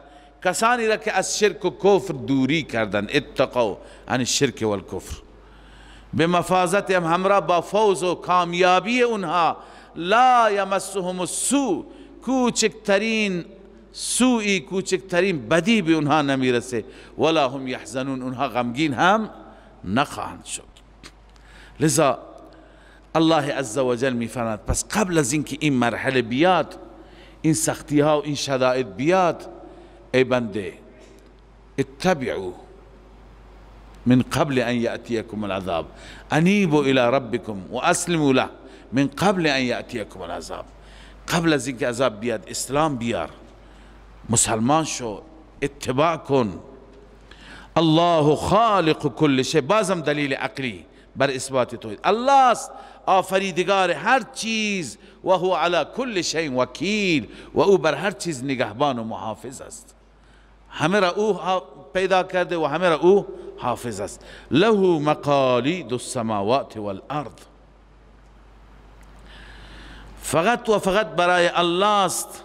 کسانی را که از شرک و کفر دوری کردن. اتقوا عن الشرک و الکفر، بمفازتهم، همراه با فوز و کامیابی اونها. لا یمسهم السوء، کوچکترین سوئی، کوچکترین بدی به اونها نمیرسه. ولا هم یحزنون، اونها غمگین هم نخواهند شد. لذا الله عزوجل میفرماید پس قبل از اینکه این مرحله بیاد، این سختی ها و این شدائد بیاد، ای بنده اتبعوا من قبل ان یأتیکم العذاب، انیبوا الى ربکم و اسلموا له من قبل ان یأتیکم العذاب. قبل از اینکه عذاب بیاد اسلام بیار، مسلمان شو، اتباع کن. الله خالق کل شیء، بازم دلیل عقلی بر اثبات توحید. الله است آفریدگار هر چیز، و هو علی کل شیء وکیل، و او بر هر چیز نگهبان و محافظ است. همه را او پیدا کرده و همه را او حافظ است. له مقالید السماوات والارض، فقط و فقط برای الله است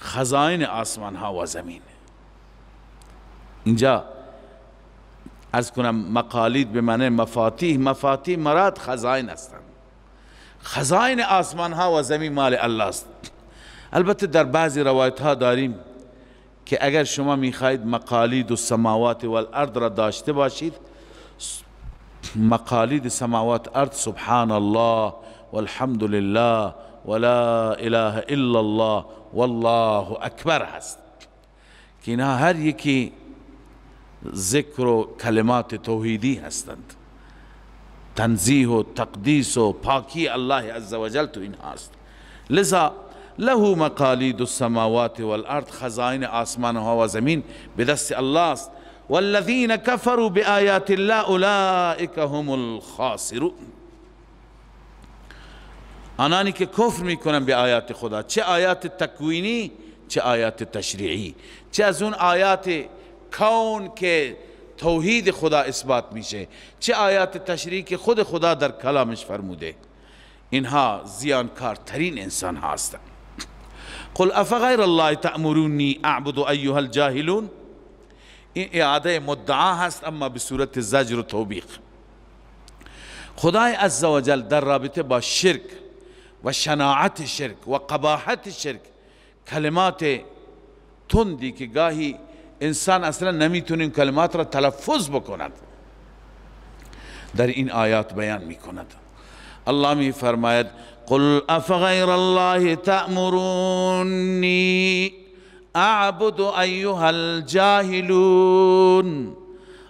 خزائن آسمان ها و زمین. اینجا از کنم مقالید به معنی مفاتیح، مفاتیح مراد خزائن هستند. خزائن آسمان ها و زمین مال الله است. البته در بعضی روایت ها داریم که اگر شما میخواهید مقالید السماوات والارض را داشته باشید، مقالید سماوات ارض سبحان الله والحمد لله ولا اله الا الله والله اکبر هست که اینها هر یکی ذکر و کلمات توحیدی هستند، تنزیه و تقدیس و پاکی الله عزوجل تو این هست. لذا له مقالید السماوات والارض، خزائن آسمان ها و زمین به دست الله است. والذین کفروا بآیات الله اولئک هم الخاسرون، آنانی که کفر میکنن به آیات خدا، چه آیات تکوینی چه آیات تشریعی، چه از اون آیات کون که توحید خدا اثبات میشه، چه آیات تشریعی که خود خدا در کلامش فرموده، اینها زیانکارترین انسان هستند. قل افغیر الله تأمرونی اعبد ایها الجاهلون، این اعاده مدعا هست اما به صورت زجر و توبیخ. خدای عزوجل در رابطه با شرک و شناعت شرک و قباحت شرک، کلمات تندی که گاهی انسان اصلا نمیتونه این کلمات را تلفظ بکند، در این آیات بیان میکند. الله می فرماید قل افغیر الله تأمرونی اعبد ایها الجاهلون،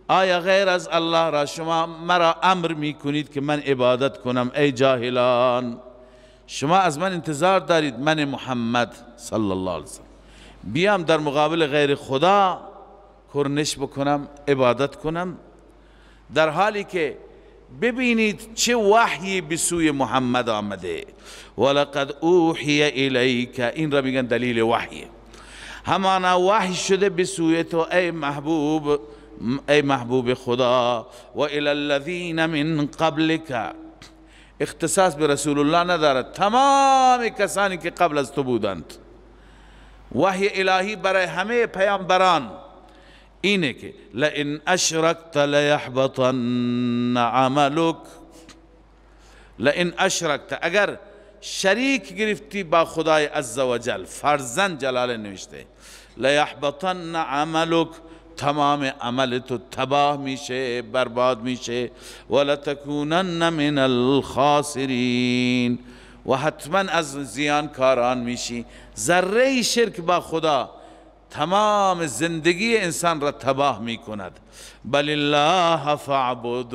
آیا غیر از الله را شما مرا امر میکنید که من عبادت کنم ای جاهلان؟ شما از من انتظار دارید من محمد صلی الله علیه وسلم بیام در مقابل غیر خدا کرنش بکنم، عبادت کنم، در حالی که ببینید چه وحی به سوی محمد آمده. ولقد اوحی الیک، این را میگن دلیل وحی، همانا وحی شده به سوی تو ای محبوب خدا. و الی الذین من قبلک، اختصاص به رسول الله ندارد، تمام کسانی که قبل از تو بودند. وحی الهی برای همه پیامبران اینه که لئن اشرکت لیحبطن عملک، لئن اشرکت، اگر شریک گرفتی با خدای عزوجل، فرزند جلاله نوشته، لیحبطن عملک، تمام عمل تو تباه میشه، برباد میشه. ولتکونن من الخاسرین، و حتما از زیانکاران میشی. ذره شرک با خدا تمام زندگی انسان را تباه میکند. بل الله فاعبد،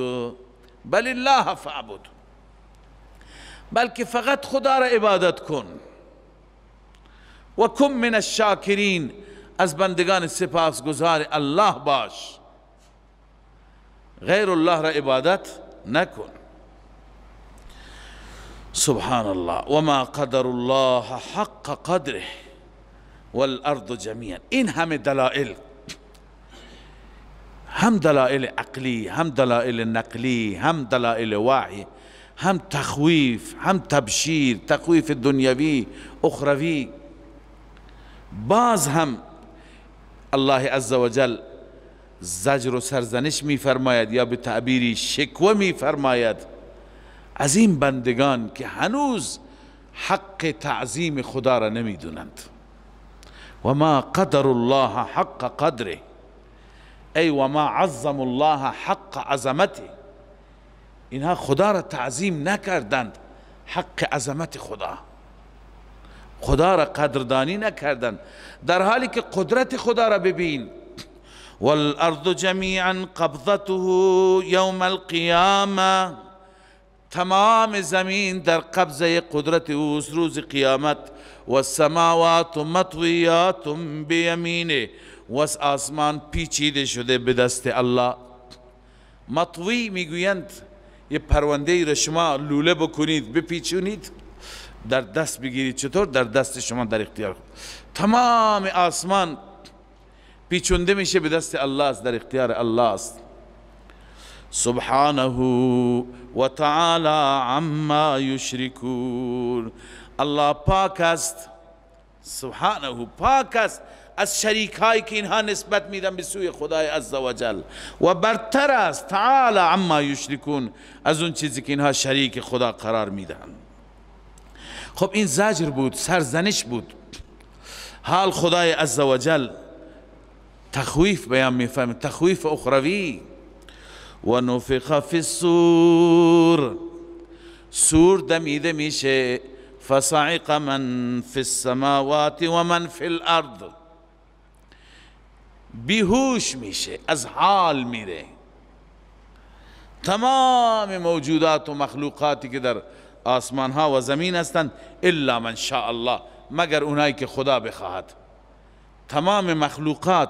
بل الله فاعبد، بلکه فقط خدا را عبادت کن. و کن من الشاکرین، از بندگان سپاسگزار الله باش، غیر الله را عبادت نکن. سبحان الله. وما قدر الله حق قدره والارض جميعا، این همه دلائل، هم دلائل عقلی، هم دلائل نقلی، هم دلائل وحی، هم تخویف، هم تبشیر، تخویف دنیوی اخروی. باز هم الله عزوجل زجر و سرزنش می فرماید، یا به تعبیری شکوه می فرماید از این بندگان که هنوز حق تعظیم خدا را نمی دونند. و ما قدر الله حق قدره، ای و ما عظم الله حق عظمته، اینها خدا را تعظیم نکردند، حق عظمت خدا، خدا را قدردانی نکردند، در حالی که قدرت خدا را ببین. والارض جمیعا قبضته یوم القیامه، تمام زمین در قبضه قدرت اوست روز قیامت. و السماوات مطویات بیمینه، و آسمان پیچیده شده به دست الله. مطوی میگویند یه پرونده را شما لوله بکنید، بپیچونید، در دست بگیرید، چطور؟ در دست شما در اختیار، تمام آسمان پیچونده میشه به دست الله است، در اختیار الله است. سبحانه و تعالی عما یشرکون، الله پاک است، سبحانه پاک است از شریک هایی که اینها نسبت میدن به سوی خدای عزوجل، و برتر است تعالی عما یشرکون از اون چیزی که اینها شریک خدا قرار میدن. خب این زجر بود، سرزنش بود. حال خدای عزوجل تخویف بیان میفهمه، تخویف اخروی. و نفخ فی الصور، سور دمیده میشه، فصعق من فی السماوات و من فی الارض، بیهوش میشه، از حال میره. تمام موجودات و مخلوقاتی که در آسمان ها و زمین هستند، الا من شاء الله، مگر اونایی که خدا بخواهد. تمام مخلوقات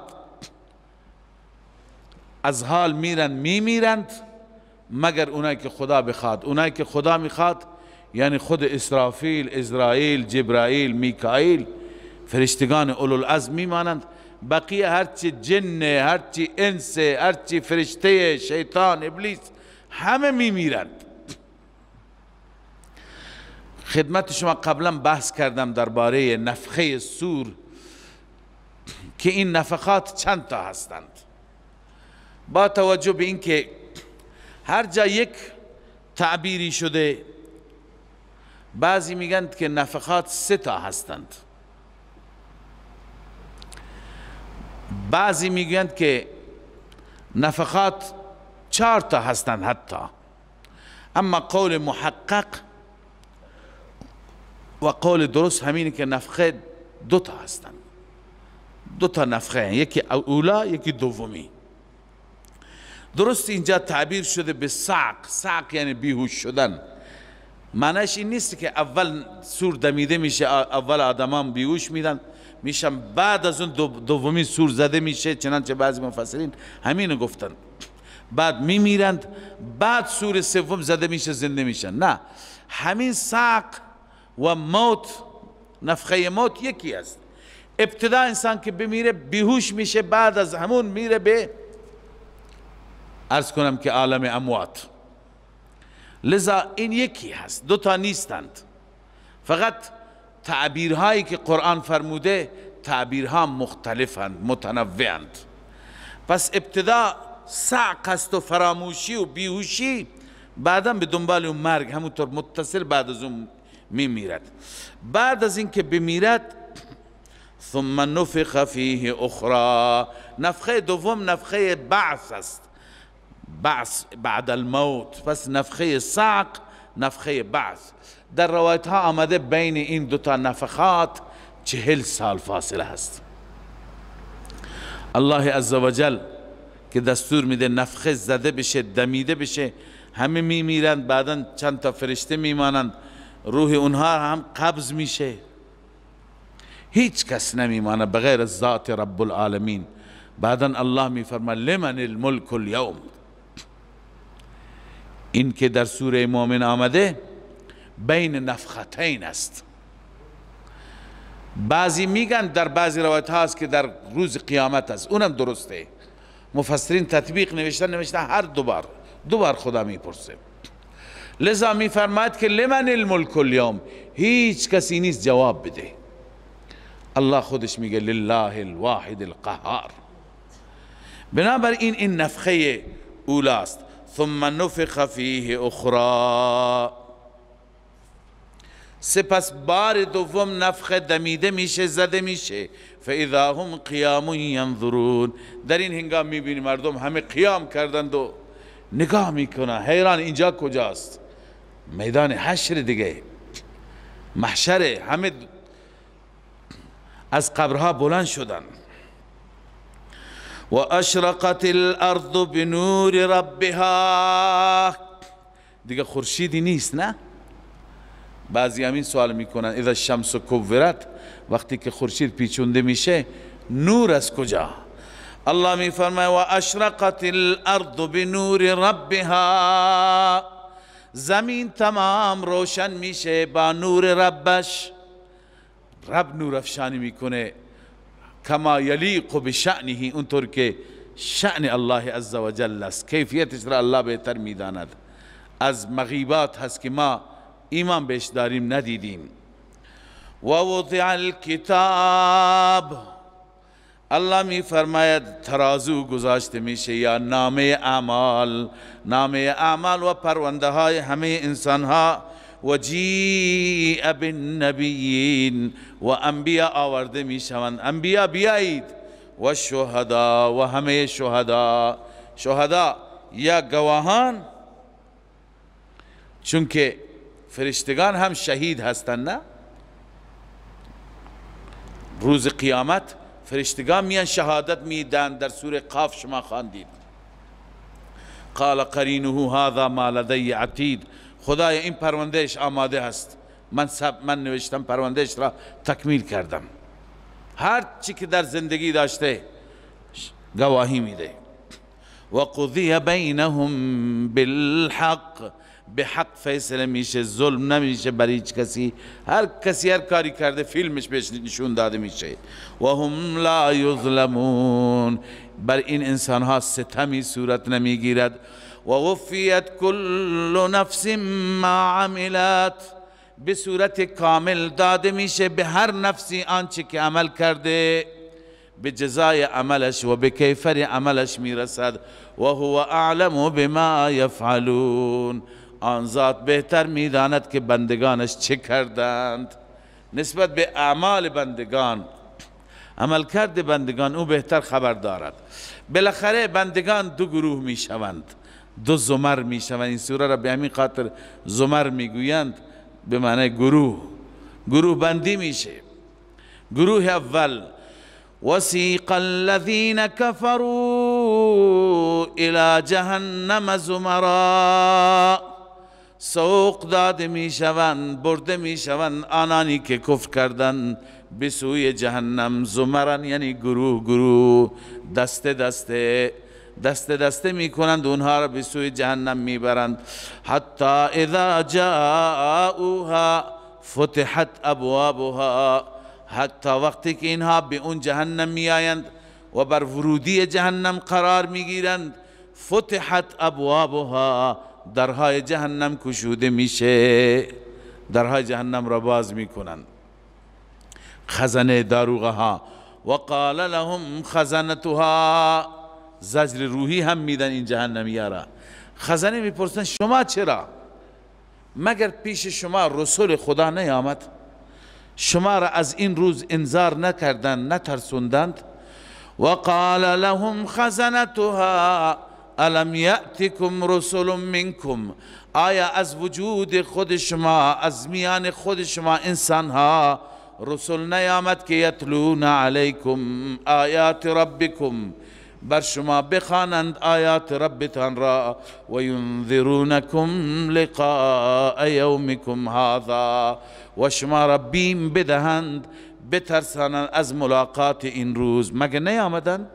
از حال میرن، میمیرند، مگر اونایی که خدا بخواد. اونایی که خدا میخواد یعنی خود اسرافیل، ازرائیل، جبرائیل، میکائیل، فرشتگان اولوالعزم میمانند. بقیه هرچی جن، هرچی انس، هرچی فرشته، شیطان، ابلیس، همه میمیرند. خدمت شما قبلا بحث کردم درباره نفخه صور که این نفخات چند تا هستند. با توجه به اینکه هر جا یک تعبیری شده، بعضی میگن که نفخات 3 تا هستند، بعضی میگن که نفخات 4 تا هستند حتی. اما قول محقق و قول درست همینه که نفخه 2 تا هستند. 2 تا نفخه، یکی اولا، یکی دومی. درست اینجا تعبیر شده به صعق. صعق یعنی بیهوش شدن. معنیش این نیست که اول سور دمیده میشه، اول آدمان بیهوش میشن، بعد از اون دومی سور زده میشه، چنانچه بعضی مفسرین همینو گفتن. بعد میمیرند، بعد سور سوم زده میشه، زنده میشن. نه، همین صعق و موت، نفخه موت یکی است. ابتدا انسان که بمیره بیهوش میشه، بعد از همون میره به، عرض کنم که عالم اموات. لذا این یکی هست، 2 تا نیستند. فقط تعبیرهایی که قرآن فرموده تعبیرها مختلفند، متنوعند. پس ابتدا صعق است و فراموشی و بیهوشی، بعدا به دنبال اون مرگ همونطور متصل بعد از اون میمیرد. بعد از اینکه بمیرد، ثم نفخ فیه اخرى، نفخه دوم نفخه بعث است، بعث بعد الموت. پس نفخه صعق، نفخه بعث. در روایت ها آمده بین این 2 تا نفخات 40 سال فاصله هست. الله عزوجل که دستور میده نفخه زده بشه، دمیده بشه، همه میمیرند، بعدا چند تا فرشته میمانند، روح اونها هم قبض میشه، هیچ کس نمیمانه بغیر از ذات رب العالمین. بعدا الله میفرماید لمن الملک اليوم. این که در سوره مومن آمده بین نفختین است. بعضی میگن در بعضی روایت هاست که در روز قیامت است، اونم درسته. مفسرین تطبیق نوشتن هر 2 بار خدا میپرسه. لذا میفرماید که لمن الملک اليوم، هیچ کسی نیست جواب بده. الله خودش میگه لله الواحد القهار. بنابراین این نفخه اولاست. ثم نفخ فیه اخرى، سپس بار دوم نفخه دمیده میشه، زده میشه. فاذا هم قیام ینظرون، در این هنگام میبینی مردم همه قیام کردند و نگاه میکنن، حیران اینجا کجاست؟ میدان حشر دیگه، محشره. همه از قبرها بلند شدن. و اشرقت الارض بنور ربها، دیگه خورشیدی نیست. نه، بعضی همین سوال میکنن اذا الشمس کورت، وقتی که خورشید پیچونده میشه نور از کجا؟ الله میفرماید و اشرقت الارض بنور ربها، زمین تمام روشن میشه با نور ربش. رب نور افشانی میکنه کما یلیق بشأنه، اونطور که شأن الله عزوجل است، کیفیتش را الله بهتر میداند. از مغیبات هست که ما ایمان بهش داریم ندیدیم. و وضع الکتاب، الله می فرماید ترازو گذاشته میشه، یا نامه اعمال و پرونده های همه انسان ها. و جیء بالنبیین، و انبیا آورده میشوند. انبیا بیایید، و شهدا و همه شهدا. شهدا یا گواهان، چون که فرشتگان هم شهید هستند، نه؟ روز قیامت فرشتگان میان شهادت میدن. در سوره قاف شما خواندید قال قرینه هذا ما لدی عتید، خدای این پروندهش آماده است، من نوشتم، پروندهش را تکمیل کردم. هر چی که در زندگی داشته گواهی میده. و قضی بینهم بالحق، به حق فیصله میشه، ظلم نمیشه بر هیچ کسی. هر کسی هر کاری کرده فیلمش بهش نشون داده میشه. و هم لا یظلمون، بر این انسان ها ستمی صورت نمیگیرد. و وفیت کل نفس ما عملت، به صورت کامل داده میشه به هر نفسی آنچه که عمل کرده، به جزای عملش و به کیفر عملش میرسد. و هو اعلم بما یفعلون، آن ذات بهتر میداند که بندگانش چه کردند. نسبت به اعمال بندگان، عمل کرده بندگان، او بهتر خبر دارد. بالاخره بندگان دو گروه میشوند، دو زمر میشوند. این سوره را به همین خاطر زمر میگویند، به معنی گروه بندی میشه. گروه اول وسیق الذین کفروا الی جهنم زمرا، سوق داده میشوند، برده میشوند آنانی که کفر کردند به سوی جهنم. زمرن یعنی گروه، دسته میکنند اونها را به سوی جهنم میبرند. حتی اذا جاءوها فتحت ابوابها، حتی وقتی که اینها به اون جهنم میآیند و بر ورودی جهنم قرار میگیرند، فتحت ابوابها، درهای جهنم کشوده میشه، درهای جهنم را باز میکنند. خزنه داروغه ها و قال لهم خزنتها، زجر روحی هم میدن این جهنمی‌ها را. خزنه میپرسن شما چرا؟ مگر پیش شما رسول خدا نیامد؟ شما را از این روز انذار نکردند، نترسوندند؟ و قال لهم خزنتها الم یأتکم رسل منکم، آیا از وجود خود شما، از میان خود شما انسان ها رسول نیامد که یتلون علیکم آیات ربکم، بر شما بخوانند آیات ربتان را، و ینذرونکم لقاء یومکم هذا، و شما را بیم بدهند، بترسانند از ملاقات این روز. مگه نیامدند؟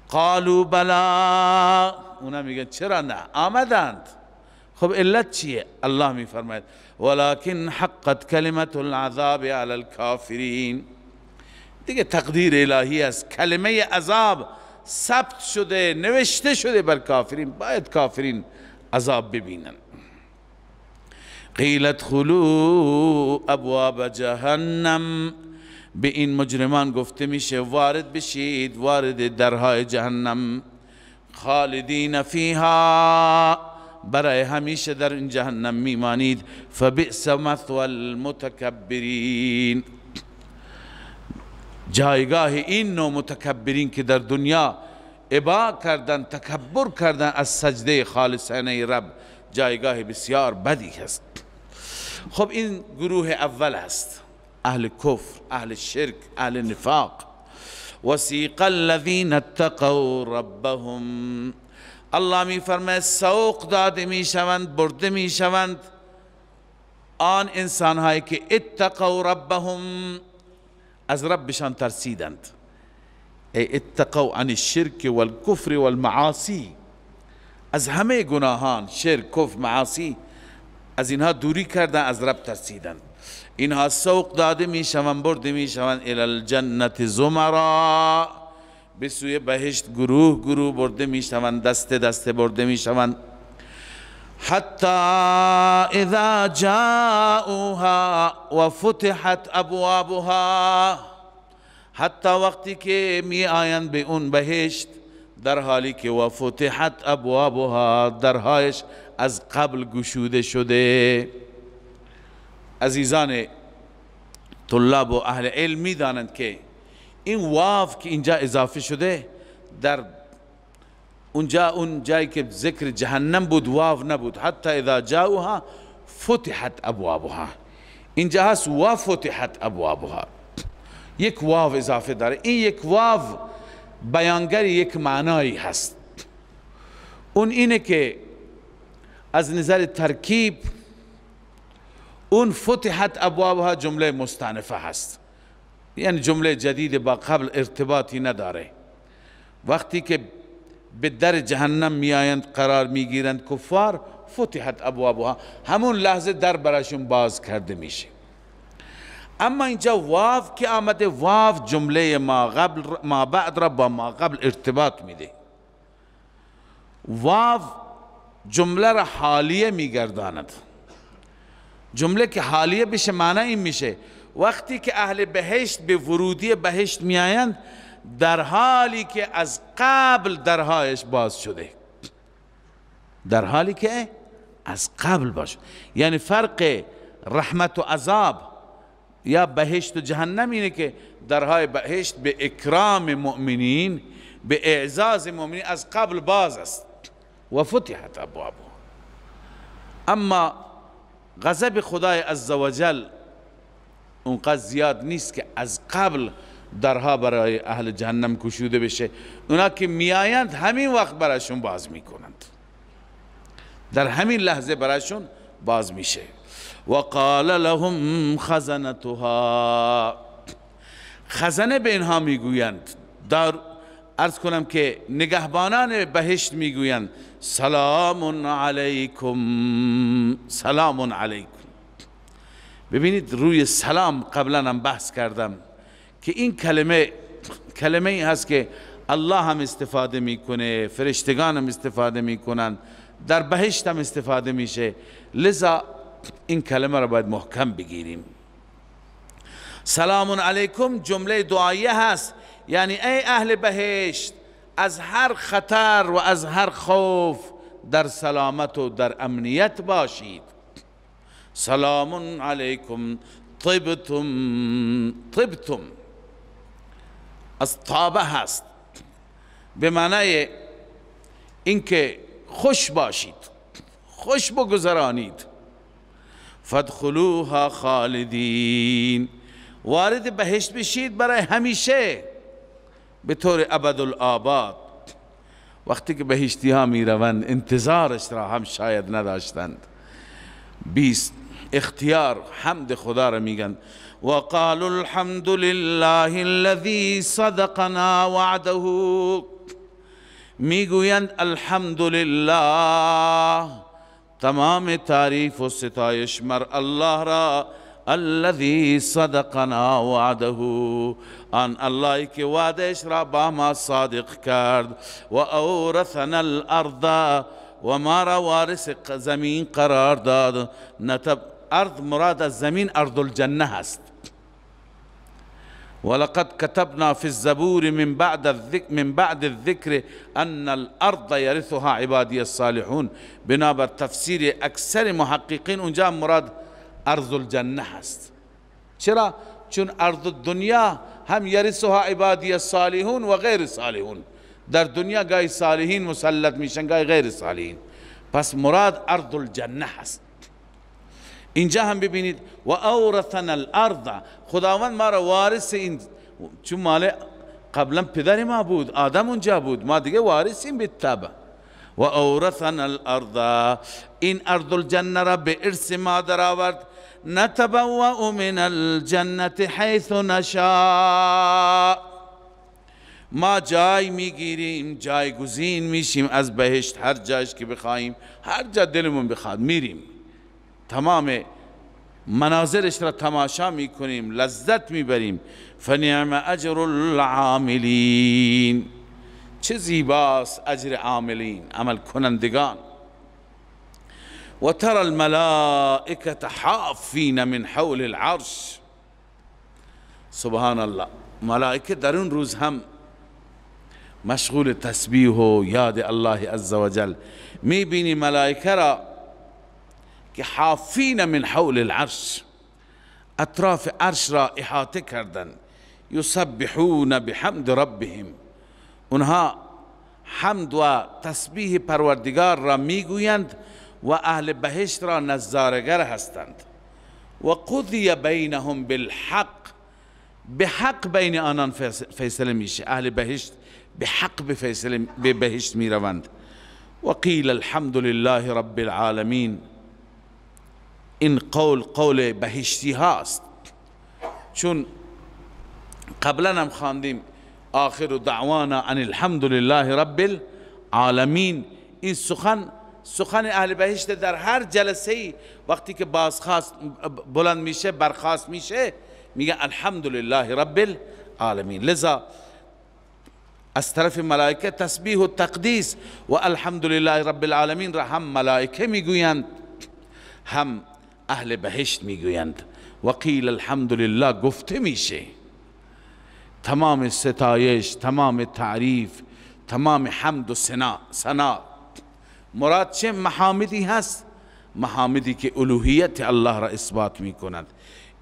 قالوا بلا، اونا میگن چرا نه، آمدند. خب علت چیه؟ الله میفرماید ولكن حقت کلمت العذاب علی الکافرین، دیگه تقدیر الهی است، کلمه عذاب ثبت شده، نوشته شده بر کافرین، باید کافرین عذاب ببینن. قیل ادخلوا ابواب جهنم، به این مجرمان گفته میشه وارد بشید، وارد درهای جهنم. خالدین فیها، برای همیشه در این جهنم میمانید. فبئس مثوى المتکبرین، جایگاه این نوع متکبرین که در دنیا ابا کردن، تکبر کردن از سجده خالصانه رب، جایگاه بسیار بدی هست. خب این گروه اول است، اهل کفر، اهل شرک، اهل نفاق. وسیق الذین اتقوا ربهم، الله می فرماید سوق داده می شوند، برده می شوند آن انسان هایی که اتقوا ربهم، از ربشان ترسیدند. ای اتقوا عن الشرک والکفر والمعاصی، از همه گناهان، شرک، کفر، معاصی، از اینها دوری کردن، از رب ترسیدند. اینها سوق داده می شوند، برده می شوند الی الجنت زمرا، به سوی بهشت گروه برده می شوند، دسته برده می شوند. حتی اذا جاءوها و فتحت ابوابها، حتی وقتی که می آیند به اون بهشت، در حالی که و فتحت ابوابها، درهایش از قبل گشوده شده. عزیزان طلاب و اهل علم می دانند که این واو که اینجا اضافه شده، در اونجا اون جایی که ذکر جهنم بود واو نبود. حتی اذا جاؤها فتحت ابوابها، اینجا هست و فتحت ابوابها، یک واو اضافه داره. این یک واو بیانگر یک معنایی هست. اون اینه که از نظر ترکیب اون فتحت ابوابها جمله مستأنفه هست، یعنی جمله جدید با قبل ارتباطی نداره. وقتی که به در جهنم میآیند قرار میگیرند کفار، فتحت ابوابها، همون لحظه در براشون باز کرده میشه. اما اینجا واو که آمده، واو جمله ما بعد را با ما قبل ارتباط میده. واو جمله را حالیه میگرداند. جمله که حالیه بشه معنی این میشه وقتی که اهل بهشت به ورودی بهشت میآیند در حالی که از قبل درهایش باز شده، در حالی که از قبل باشه. یعنی فرق رحمت و عذاب یا بهشت و جهنم اینه که درهای بهشت به اکرام مؤمنین، به اعزاز مؤمنین از قبل باز است و فتحت ابوابها. اما غضب خدای عزوجل اونقدر زیاد نیست که از قبل درها برای اهل جهنم گشوده بشه. اونا که میآیند همین وقت براشون باز میکنند، در همین لحظه براشون باز میشه. وقال لهم خزنتها، خزنه به اینها میگویند، عرض کنم که نگهبانان بهشت میگویند سلام علیکم، سلام علیکم. ببینید روی سلام قبلا هم بحث کردم که این کلمه ای هست که الله هم استفاده میکنه، فرشتگان هم استفاده میکنن، در بهشت هم استفاده میشه، لذا این کلمه را باید محکم بگیریم. سلام علیکم جمله دعایه هست، یعنی ای اهل بهشت از هر خطر و از هر خوف در سلامت و در امنیت باشید. سلام علیکم طبتم، طبتم از طابه هست به معنای اینکه خوش باشید، خوش بگذرانید. فادخلوها خالدین، وارد بهشت بشید برای همیشه به طور ابدالآباد. وقتی که بهشتی ها می روند انتظارش را هم شاید نداشتند، بیست اختیار حمد خدا را میگن. وقالوا الحمد لله الذي صدقنا وعده، میگویند الحمدلله، تمام تعریف و ستایش مر الله را، الذي صدقنا وعده، آن اللهی که وعدش را با ما صادق کرد. و اورثنا الارض، و ما را وارث زمین قرار داد. ارض مراد از زمین ارض الجنه هست. ولقد كتبنا في الزبور من بعد الذكر ان الارض يرثها عبادي الصالحون. بنابر تفسیر اکثر محققین اونجا مراد ارض الجنه هست. چرا؟ چون ارض الدنیا هم یرثها عبادی الصالحون و غیر صالحون، در دنیا گاهی صالحین مسلط میشن گاهی غیر صالحین، پس مراد ارض الجنه هست. اینجا هم ببینید و اورثنا الارض، خداوند ما را وارث این، چون مال قبلا پدر ما بود آدم اونجا بود، ما دیگه وارثیم به تبع. و اورثنا الارض، این ارض الجنه را به ارث ما در آورد. نتبوأ من الجنة حیث نشاء، ما جای میگیریم، جایگزین میشیم از بهشت هر جایش که بخوایم، هر جا دلمون بخواد میریم، تمام مناظرش را تماشا میکنیم، لذت میبریم. فنعم اجر العاملین، چه زیباست اجر عاملین، عمل کنندگان. و ترى الملائکة حافین من حول العرش، سبحان الله، ملائکه در اون روز هم مشغول تسبیح و یاد الله عزوجل. میبینی ملائکه را که حافین من حول العرش، اطراف عرش را احاطه کردن، یسبحون بحمد ربهم، اونها حمد و تسبیح پروردگار را میگویند و اهل بهشت را نظاره‌گر هستند. و قضی بینهم بالحق، به حق بین آنان فیصله میشه. اهل بهشت به حق به بهشت میروند. و قیل الحمد لله رب العالمین، این قول بهشتی هاست، چون قبلا هم خواندیم آخر دعوانا ان الحمد لله رب العالمین. این سخن اهل بهشت در هر جلسه وقتی که بازخواست بلند میشه، برخاست میشه، میگه الحمد لله رب العالمین. لذا از طرف ملائکه تسبیح و تقدیس و الحمد لله رب العالمین را هم ملائکه میگویند هم اهل بهشت میگویند. و قیل الحمد لله گفته میشه، تمام ستایش، تمام تعریف، تمام حمد و ثنا مراد چه محامدی هست؟ محامدی که الوهیت الله را اثبات می کند.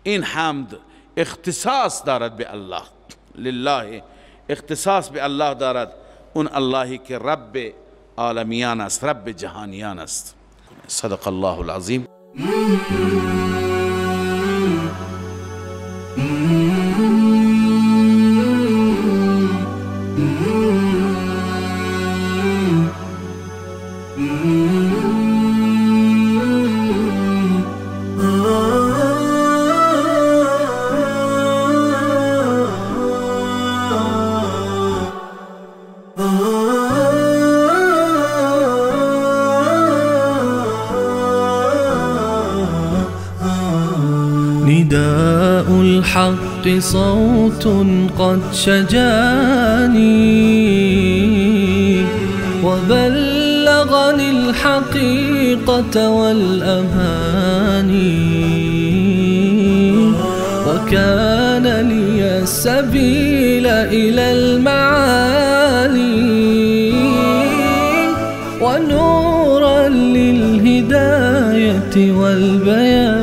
این حمد اختصاص دارد به الله، لله اختصاص به الله دارد، اون اللهی که رب عالمیان است، رب جهانیان است. صدق الله العظیم. نداء الحق صوت قد شجاني وبلغني الحقيقة والأماني، وكان لي السبيل إلى المعالي ونورا للهداية والبيان.